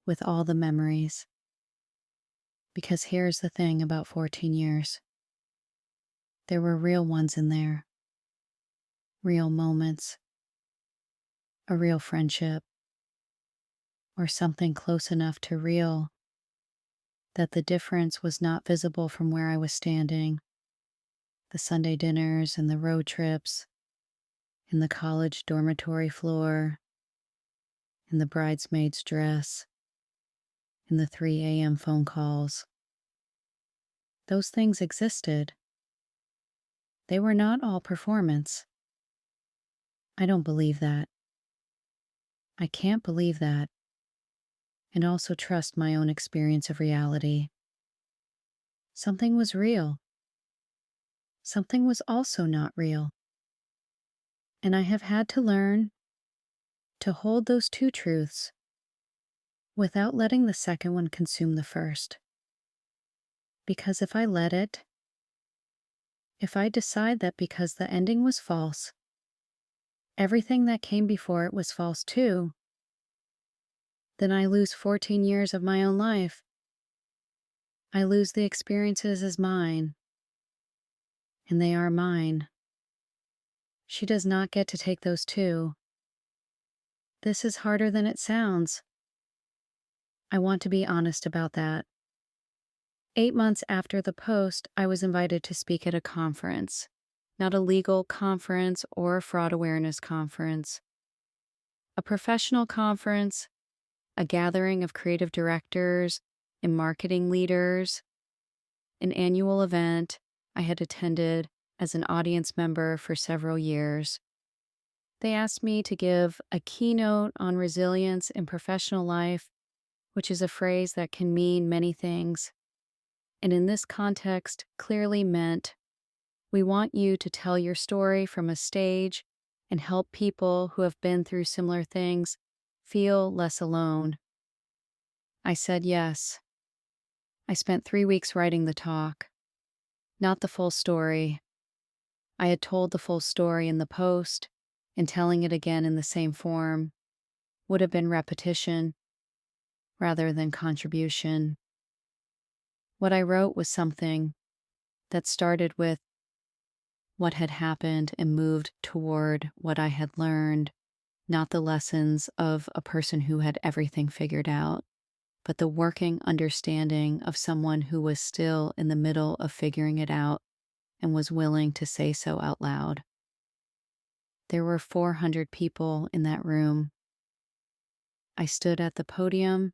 with all the memories. Because here's the thing about 14 years. There were real ones in there, real moments, a real friendship, or something close enough to real that the difference was not visible from where I was standing. The Sunday dinners and the road trips, in the college dormitory floor, in the bridesmaid's dress, in the 3 a.m. phone calls. Those things existed. They were not all performance. I don't believe that. I can't believe that, and also trust my own experience of reality. Something was real. Something was also not real. And I have had to learn to hold those two truths without letting the second one consume the first. Because if I let it, if I decide that because the ending was false, everything that came before it was false too, then I lose 14 years of my own life. I lose the experiences as mine, and they are mine. She does not get to take those too. This is harder than it sounds. I want to be honest about that. 8 months after the post, I was invited to speak at a conference, not a legal conference or a fraud awareness conference, a professional conference, a gathering of creative directors and marketing leaders, an annual event I had attended as an audience member for several years. They asked me to give a keynote on resilience in professional life, which is a phrase that can mean many things, and in this context clearly meant we want you to tell your story from a stage and help people who have been through similar things feel less alone. I said yes. I spent 3 weeks writing the talk. Not the full story. I had told the full story in the post, and telling it again in the same form would have been repetition rather than contribution. What I wrote was something that started with what had happened and moved toward what I had learned, not the lessons of a person who had everything figured out, but the working understanding of someone who was still in the middle of figuring it out and was willing to say so out loud. There were 400 people in that room. I stood at the podium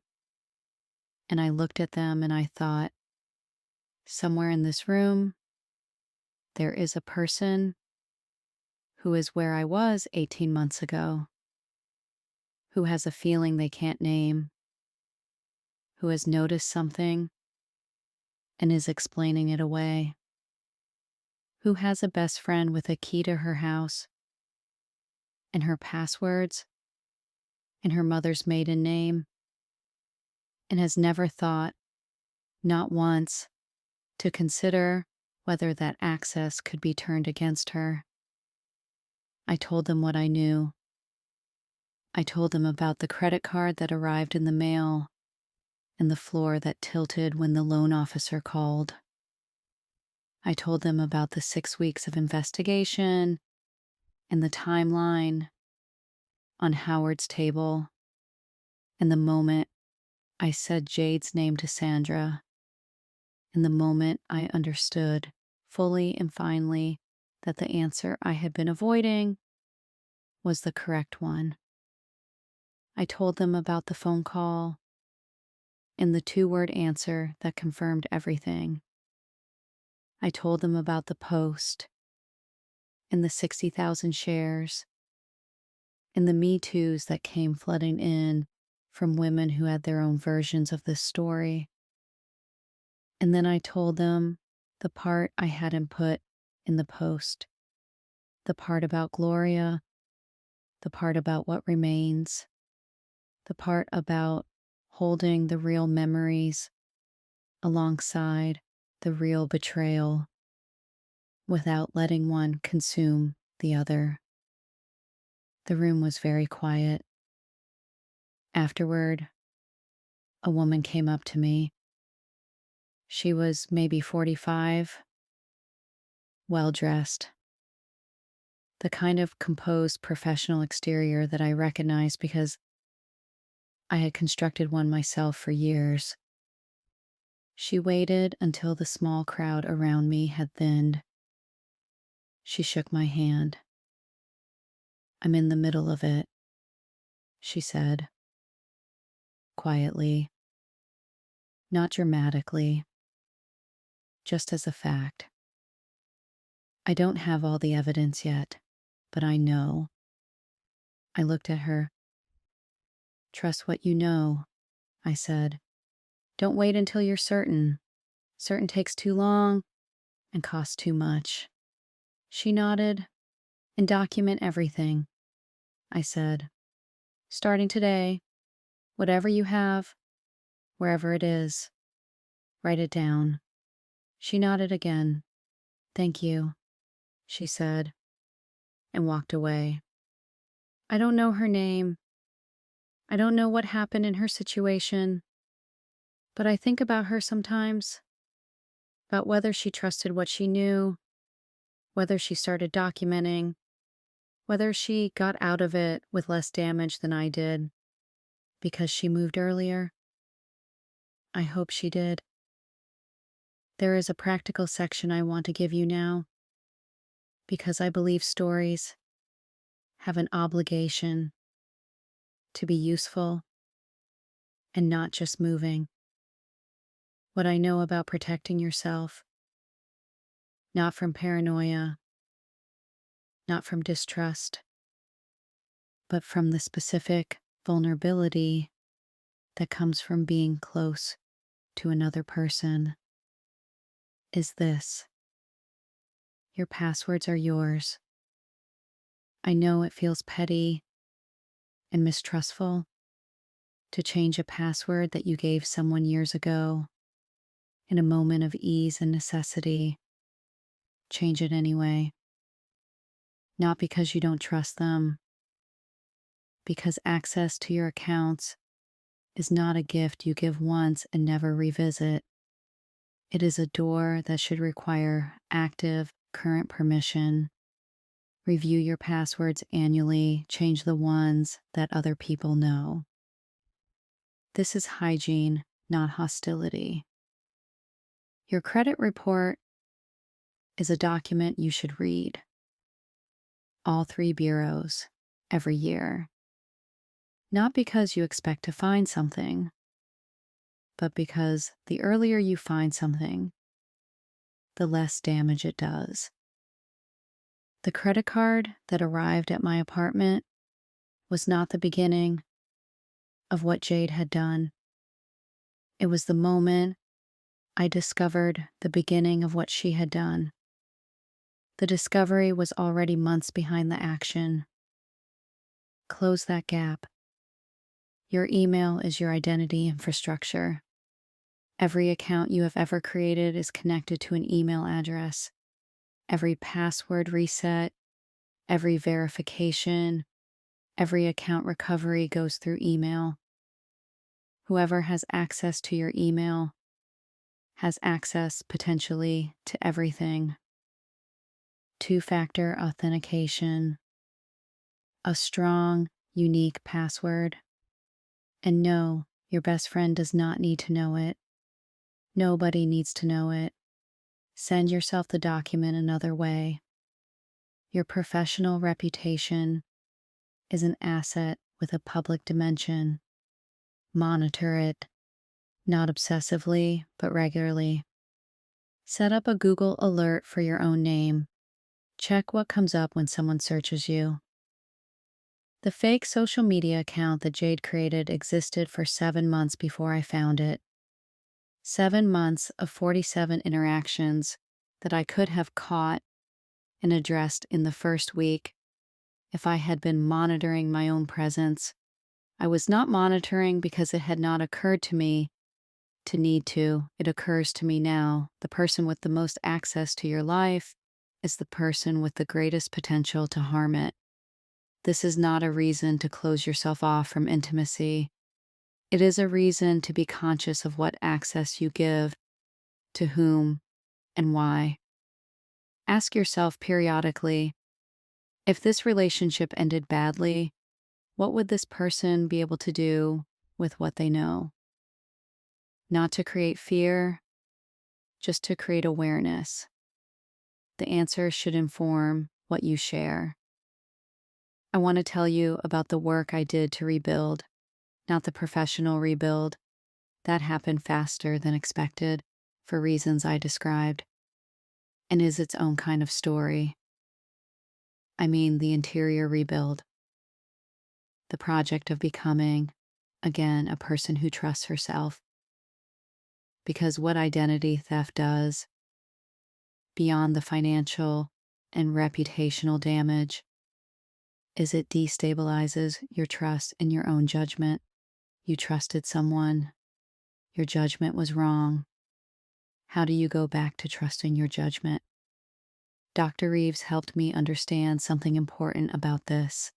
and I looked at them and I thought, somewhere in this room, there is a person who is where I was 18 months ago, who has a feeling they can't name, who has noticed something and is explaining it away, who has a best friend with a key to her house and her passwords and her mother's maiden name, and has never thought, not once, to consider whether that access could be turned against her. I told them what I knew. I told them about the credit card that arrived in the mail and the floor that tilted when the loan officer called. I told them about the 6 weeks of investigation and the timeline on Howard's table and the moment I said Jade's name to Sandra and the moment I understood fully and finally that the answer I had been avoiding was the correct one. I told them about the phone call and the 2-word answer that confirmed everything. I told them about the post and the 60,000 shares and the Me Too's that came flooding in from women who had their own versions of this story. And then I told them the part I hadn't put in the post, the part about Gloria, the part about what remains, the part about holding the real memories alongside the real betrayal without letting one consume the other. The room was very quiet. Afterward, a woman came up to me. She was maybe 45, well dressed, the kind of composed professional exterior that I recognized because I had constructed one myself for years. She waited until the small crowd around me had thinned. She shook my hand. "I'm in the middle of it," she said, quietly, not dramatically, just as a fact. "I don't have all the evidence yet, but I know." I looked at her. "Trust what you know," I said. "Don't wait until you're certain. Certain takes too long and costs too much." She nodded. "And document everything," I said. "Starting today, whatever you have, wherever it is, write it down." She nodded again. "Thank you," she said, and walked away. I don't know her name. I don't know what happened in her situation, but I think about her sometimes, about whether she trusted what she knew, whether she started documenting, whether she got out of it with less damage than I did because she moved earlier. I hope she did. There is a practical section I want to give you now, because I believe stories have an obligation to be useful and not just moving. What I know about protecting yourself, not from paranoia, not from distrust, but from the specific vulnerability that comes from being close to another person, is this: your passwords are yours. I know it feels petty and mistrustful to change a password that you gave someone years ago in a moment of ease and necessity. Change it anyway. Not because you don't trust them, because access to your accounts is not a gift you give once and never revisit. It is a door that should require active, current permission. Review your passwords annually, change the ones that other people know. This is hygiene, not hostility. Your credit report is a document you should read. All 3 bureaus, every year. Not because you expect to find something, but because the earlier you find something, the less damage it does. The credit card that arrived at my apartment was not the beginning of what Jade had done. It was the moment I discovered the beginning of what she had done. The discovery was already months behind the action. Close that gap. Your email is your identity infrastructure. Every account you have ever created is connected to an email address. Every password reset, every verification, Every account recovery goes through email. Whoever has access to your email has access potentially to everything. Two-factor authentication, a strong, unique password. And no, your best friend does not need to know it. Nobody needs to know it. Send yourself the document another way. Your professional reputation is an asset with a public dimension. Monitor it, not obsessively, but regularly. Set up a Google alert for your own name. Check what comes up when someone searches you. The fake social media account that Jade created existed for 7 months before I found it. 7 months of 47 interactions that I could have caught and addressed in the first week if I had been monitoring my own presence. I was not monitoring because it had not occurred to me to need to. It occurs to me now. The person with the most access to your life is the person with the greatest potential to harm it. This is not a reason to close yourself off from intimacy. It is a reason to be conscious of what access you give, to whom, and why. Ask yourself periodically, if this relationship ended badly, what would this person be able to do with what they know? Not to create fear, just to create awareness. The answer should inform what you share. I want to tell you about the work I did to rebuild, not the professional rebuild. That happened faster than expected for reasons I described, and is its own kind of story. I mean, the interior rebuild, the project of becoming, again, a person who trusts herself. Because what identity theft does, beyond the financial and reputational damage, is it destabilizes your trust in your own judgment. You trusted someone, your judgment was wrong. How do you go back to trusting your judgment? Dr. Reeves helped me understand something important about this.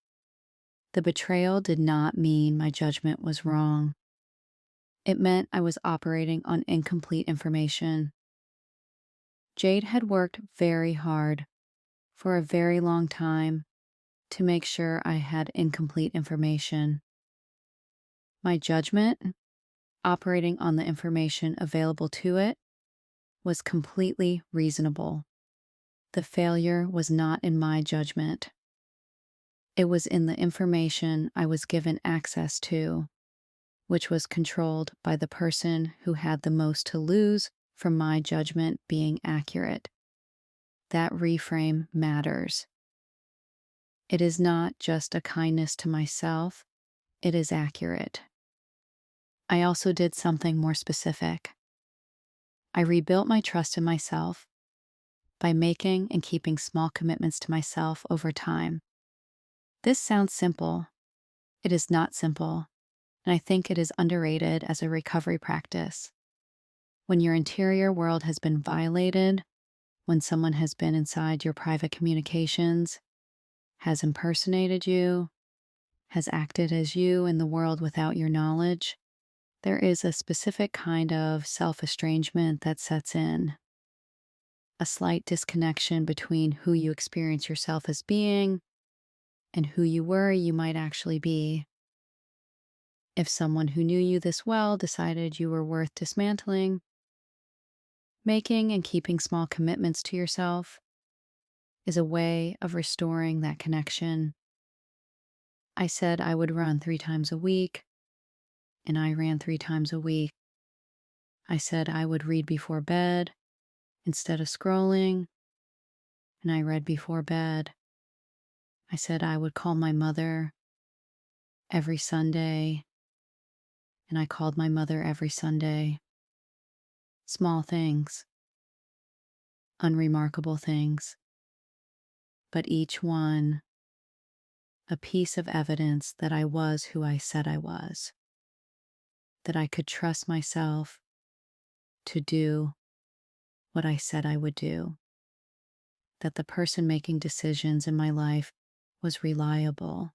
The betrayal did not mean my judgment was wrong. It meant I was operating on incomplete information. Jade had worked very hard for a very long time to make sure I had incomplete information. My judgment, operating on the information available to it, was completely reasonable. The failure was not in my judgment. It was in the information I was given access to, which was controlled by the person who had the most to lose from my judgment being accurate. That reframe matters. It is not just a kindness to myself, it is accurate. I also did something more specific. I rebuilt my trust in myself by making and keeping small commitments to myself over time. This sounds simple. It is not simple, and I think it is underrated as a recovery practice. When your interior world has been violated, when someone has been inside your private communications, has impersonated you, has acted as you in the world without your knowledge, there is a specific kind of self-estrangement that sets in. A slight disconnection between who you experience yourself as being and who you worry you might actually be. If someone who knew you this well decided you were worth dismantling, making and keeping small commitments to yourself is a way of restoring that connection. I said I would run 3 times a week, and I ran 3 times a week. I said I would read before bed instead of scrolling, and I read before bed. I said I would call my mother every Sunday, and I called my mother every Sunday. Small things, unremarkable things, but each one a piece of evidence that I was who I said I was, that I could trust myself to do what I said I would do, that the person making decisions in my life was reliable,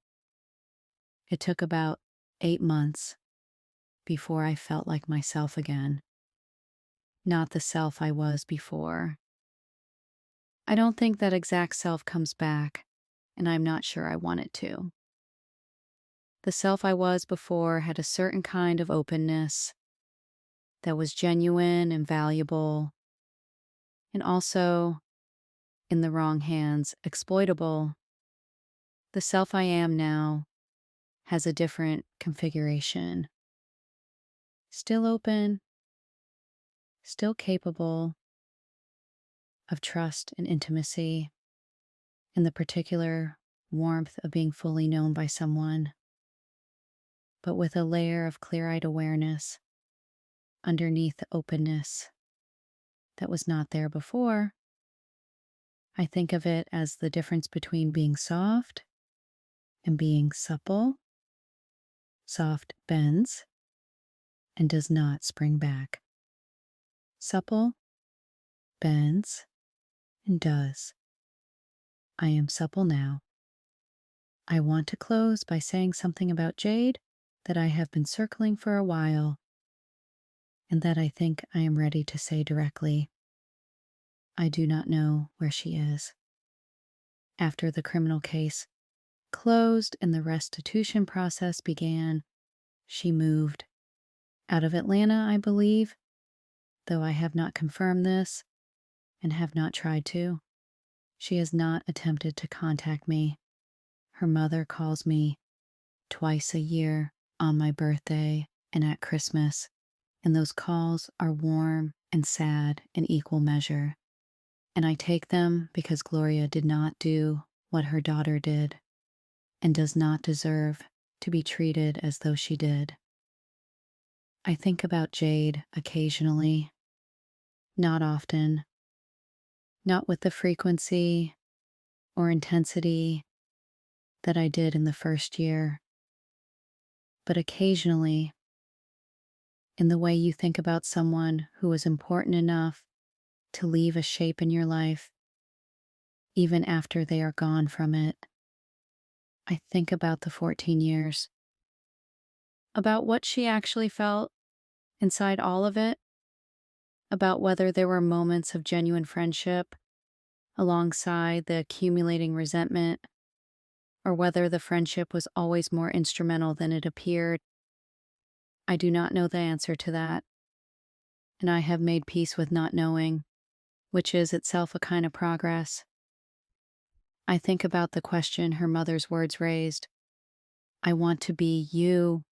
It took about 8 months before I felt like myself again, not the self I was before. I don't think that exact self comes back, and I'm not sure I want it to. The self I was before had a certain kind of openness that was genuine and valuable, and also, in the wrong hands, exploitable. The self I am now has a different configuration. Still open, still capable of trust and intimacy, and the particular warmth of being fully known by someone, but with a layer of clear eyed awareness underneath the openness that was not there before. I think of it as the difference between being soft and being supple. Soft bends and does not spring back. Supple bends and does. I am supple now. I want to close by saying something about Jade that I have been circling for a while and that I think I am ready to say directly. I do not know where she is. After the criminal case closed and the restitution process began, she moved out of Atlanta, I believe, though I have not confirmed this and have not tried to. She has not attempted to contact me. Her mother calls me twice a year on my birthday and at Christmas, and those calls are warm and sad in equal measure. And I take them because Gloria did not do what her daughter did and does not deserve to be treated as though she did. I think about Jade occasionally, not often, not with the frequency or intensity that I did in the first year, but occasionally in the way you think about someone who was important enough to leave a shape in your life even after they are gone from it. I think about the 14 years, about what she actually felt inside all of it, about whether there were moments of genuine friendship alongside the accumulating resentment, or whether the friendship was always more instrumental than it appeared. I do not know the answer to that, and I have made peace with not knowing, which is itself a kind of progress. I think about the question her mother's words raised. I want to be you,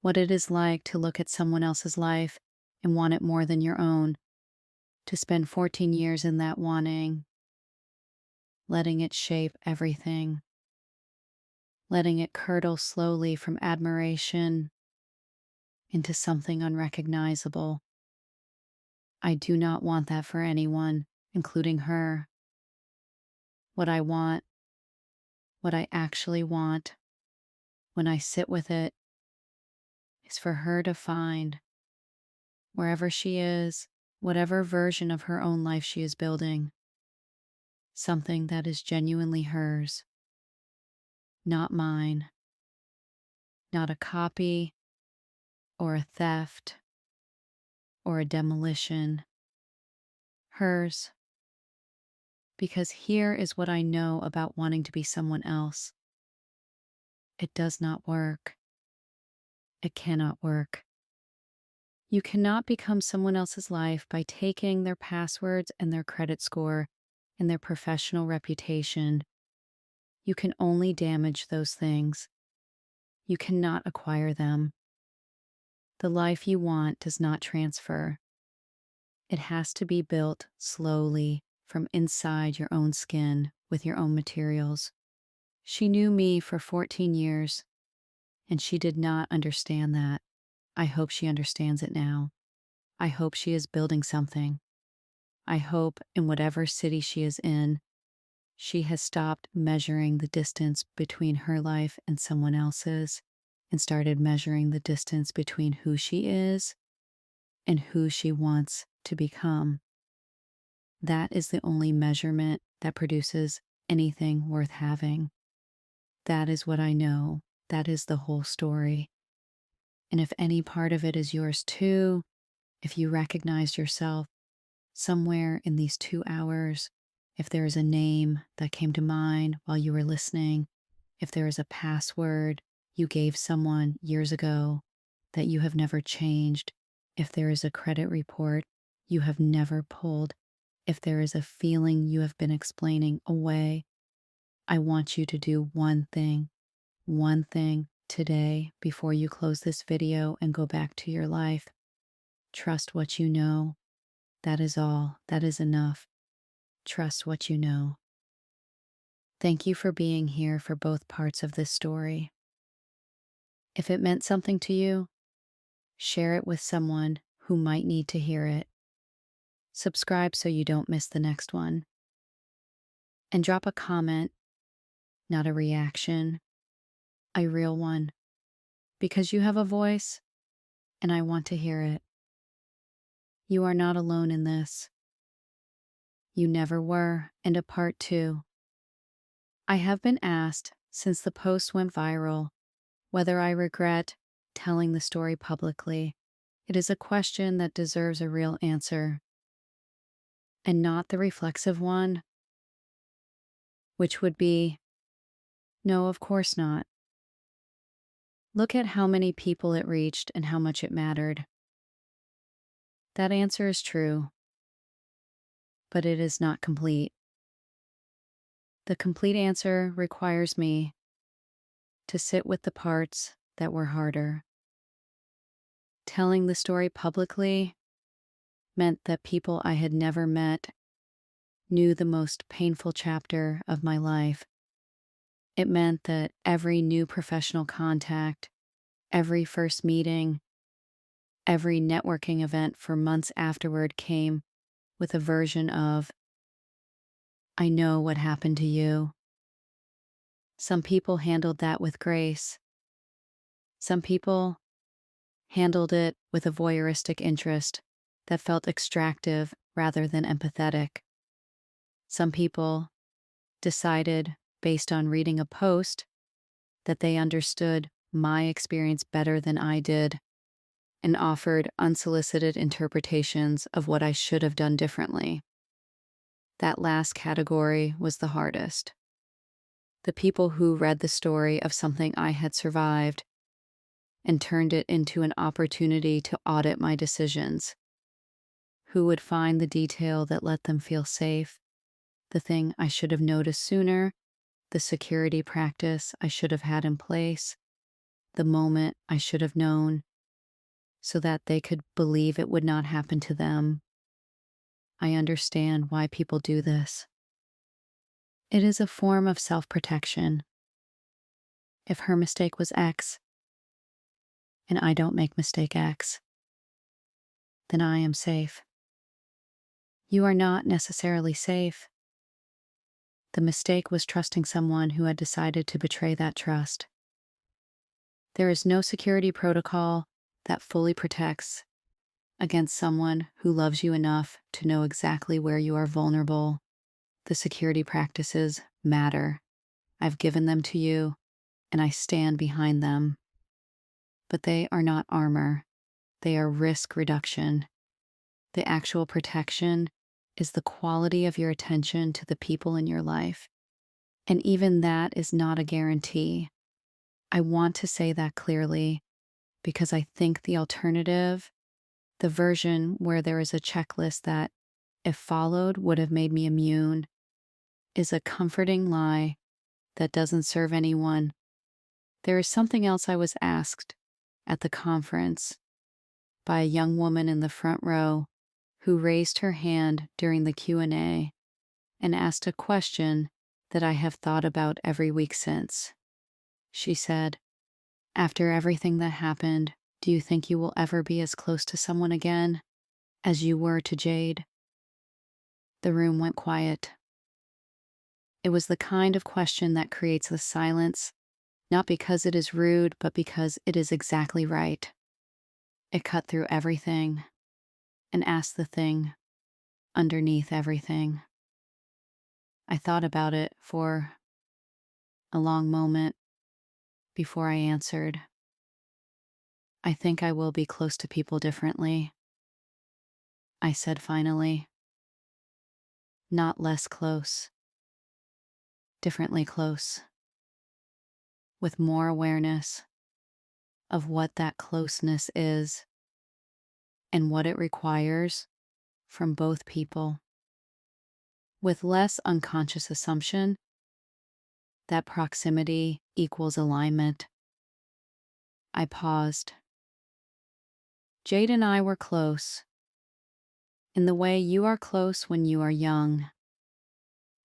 what it is like to look at someone else's life and want it more than your own, to spend 14 years in that wanting, letting it shape everything, letting it curdle slowly from admiration into something unrecognizable. I do not want that for anyone, including her. What I want, what I actually want, when I sit with it, is for her to find, wherever she is, whatever version of her own life she is building, something that is genuinely hers, not mine, not a copy or a theft or a demolition. Hers. Because here is what I know about wanting to be someone else. It does not work. It cannot work. You cannot become someone else's life by taking their passwords and their credit score and their professional reputation. You can only damage those things. You cannot acquire them. The life you want does not transfer. It has to be built slowly from inside your own skin with your own materials. She knew me for 14 years, and she did not understand that. I hope she understands it now. I hope she is building something. I hope in whatever city she is in, she has stopped measuring the distance between her life and someone else's and started measuring the distance between who she is and who she wants to become. That is the only measurement that produces anything worth having. That is what I know that is the whole story. And if any part of it is yours too, if you recognize yourself somewhere in these 2 hours, if there is a name that came to mind while you were listening, if there is a password you gave someone years ago that you have never changed, if there is a credit report you have never pulled, if there is a feeling you have been explaining away, I want you to do one thing today before you close this video and go back to your life. Trust what you know. That is all. That is enough. Trust what you know. Thank you for being here for both parts of this story. If it meant something to you, share it with someone who might need to hear it. Subscribe so you don't miss the next one. And drop a comment, not a reaction, a real one, because you have a voice and I want to hear it. You are not alone in this. You never were. And a part two. I have been asked since the post went viral whether I regret telling the story publicly. It is a question that deserves a real answer, and not the reflexive one, which would be, no, of course not. Look at how many people it reached and how much it mattered. That answer is true, but it is not complete. The complete answer requires me to sit with the parts that were harder. Telling the story publicly meant that people I had never met knew the most painful chapter of my life. It meant that every new professional contact, every first meeting, every networking event for months afterward came with a version of, I know what happened to you. Some people handled that with grace. Some people handled it with a voyeuristic interest that felt extractive rather than empathetic. Some people decided, based on reading a post, that they understood my experience better than I did and offered unsolicited interpretations of what I should have done differently. That last category was the hardest. The people who read the story of something I had survived and turned it into an opportunity to audit my decisions. Who would find the detail that let them feel safe, the thing I should have noticed sooner, the security practice I should have had in place, the moment I should have known, so that they could believe it would not happen to them. I understand why people do this. It is a form of self-protection. If her mistake was X, and I don't make mistake X, then I am safe. You are not necessarily safe. The mistake was trusting someone who had decided to betray that trust. There is no security protocol that fully protects against someone who loves you enough to know exactly where you are vulnerable. The security practices matter. I've given them to you, and I stand behind them. But they are not armor. They are risk reduction. The actual protection is the quality of your attention to the people in your life. And even that is not a guarantee. I want to say that clearly because I think the alternative, the version where there is a checklist that, if followed, would have made me immune, is a comforting lie that doesn't serve anyone. There is something else I was asked at the conference by a young woman in the front row who raised her hand during the Q&A and asked a question that I have thought about every week since. She said, "After everything that happened, do you think you will ever be as close to someone again as you were to Jade?" The room went quiet. It was the kind of question that creates the silence, not because it is rude, but because it is exactly right. It cut through everything and asked the thing underneath everything. I thought about it for a long moment, before I answered. I think I will be close to people differently, I said finally. Not less close, differently close, with more awareness of what that closeness is and what it requires from both people, with less unconscious assumption that proximity equals alignment. I paused. Jade and I were close, in the way you are close when you are young,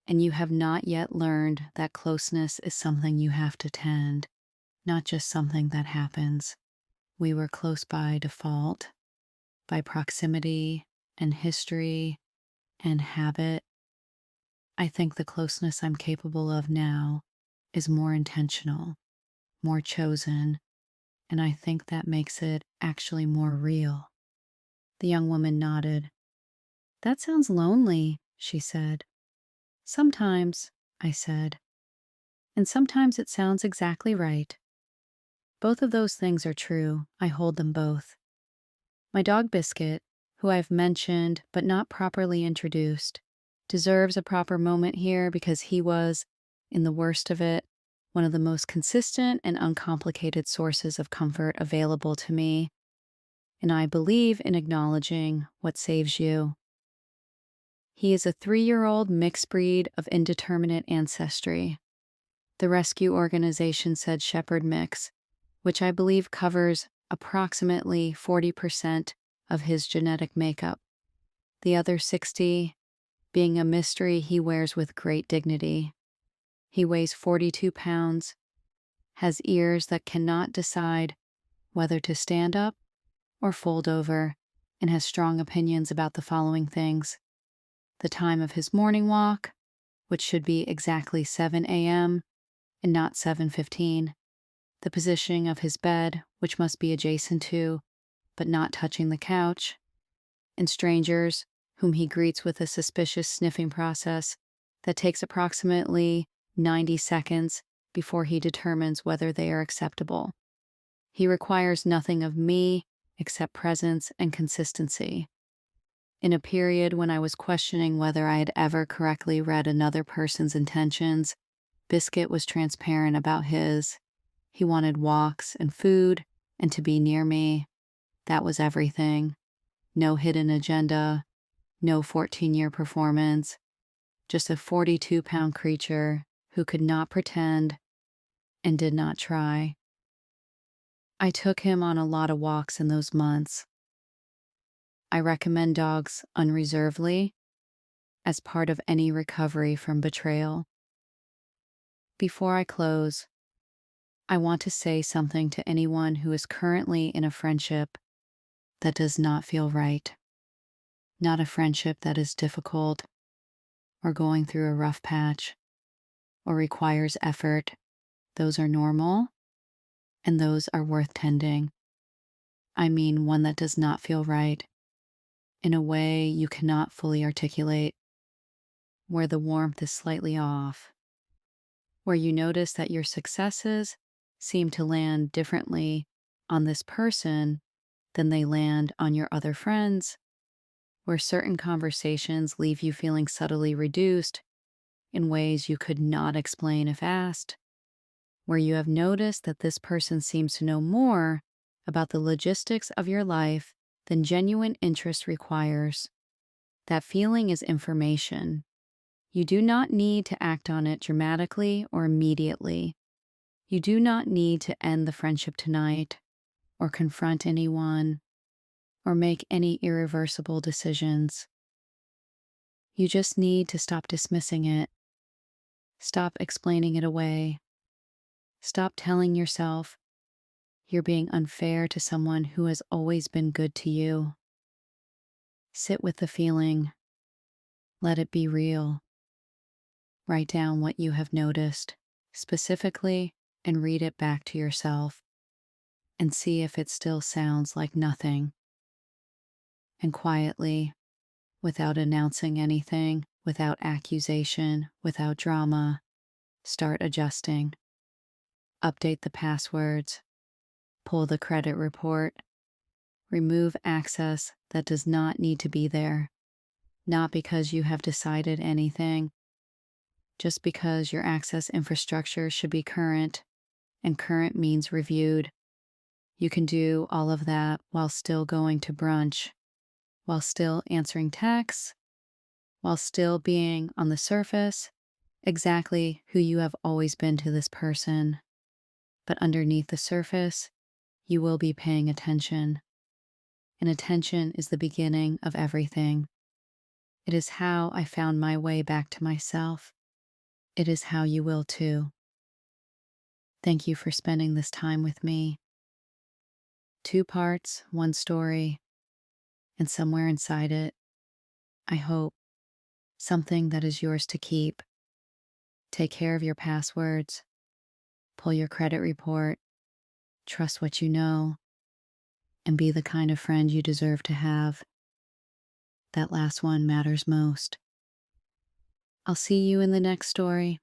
and you have not yet learned that closeness is something you have to tend, not just something that happens. We were close by default, by proximity and history and habit. I think the closeness I'm capable of now is more intentional, more chosen, and I think that makes it actually more real. The young woman nodded. That sounds lonely, she said. Sometimes, I said, and sometimes it sounds exactly right. Both of those things are true. I hold them both. My dog Biscuit, who I've mentioned but not properly introduced, deserves a proper moment here because he was, in the worst of it, one of the most consistent and uncomplicated sources of comfort available to me, and I believe in acknowledging what saves you. He is a 3-year-old mixed breed of indeterminate ancestry. The rescue organization said Shepherd Mix, which I believe covers approximately 40% of his genetic makeup. The other 60 being a mystery he wears with great dignity. He weighs 42 pounds, has ears that cannot decide whether to stand up or fold over, and has strong opinions about the following things: the time of his morning walk, which should be exactly 7 a.m. and not 7:15, the positioning of his bed, which must be adjacent to, but not touching the couch, and strangers whom he greets with a suspicious sniffing process that takes approximately 90 seconds before he determines whether they are acceptable. He requires nothing of me except presence and consistency. In a period when I was questioning whether I had ever correctly read another person's intentions, Biscuit was transparent about his. He wanted walks and food and to be near me. That was everything. No hidden agenda, no 14-year performance, just a 42-pound creature who could not pretend and did not try. I took him on a lot of walks in those months. I recommend dogs unreservedly as part of any recovery from betrayal. Before I close, I want to say something to anyone who is currently in a friendship that does not feel right. Not a friendship that is difficult or going through a rough patch or requires effort. Those are normal and those are worth tending. I mean one that does not feel right in a way you cannot fully articulate, where the warmth is slightly off, where you notice that your successes seem to land differently on this person than they land on your other friends, where certain conversations leave you feeling subtly reduced in ways you could not explain if asked, where you have noticed that this person seems to know more about the logistics of your life than genuine interest requires. That feeling is information. You do not need to act on it dramatically or immediately. You do not need to end the friendship tonight, or confront anyone, or make any irreversible decisions. You just need to stop dismissing it. Stop explaining it away. Stop telling yourself you're being unfair to someone who has always been good to you. Sit with the feeling. Let it be real. Write down what you have noticed specifically and read it back to yourself and see if it still sounds like nothing. And quietly, without announcing anything, without accusation, without drama, start adjusting. Update the passwords, pull the credit report, remove access that does not need to be there, not because you have decided anything, just because your access infrastructure should be current, and current means reviewed. You can do all of that while still going to brunch, while still answering texts, while still being on the surface exactly who you have always been to this person. But underneath the surface, you will be paying attention. And attention is the beginning of everything. It is how I found my way back to myself. It is how you will too. Thank you for spending this time with me. 2 parts, 1 story, and somewhere inside it, I hope, something that is yours to keep. Take care of your passwords, pull your credit report, trust what you know, and be the kind of friend you deserve to have. That last one matters most. I'll see you in the next story.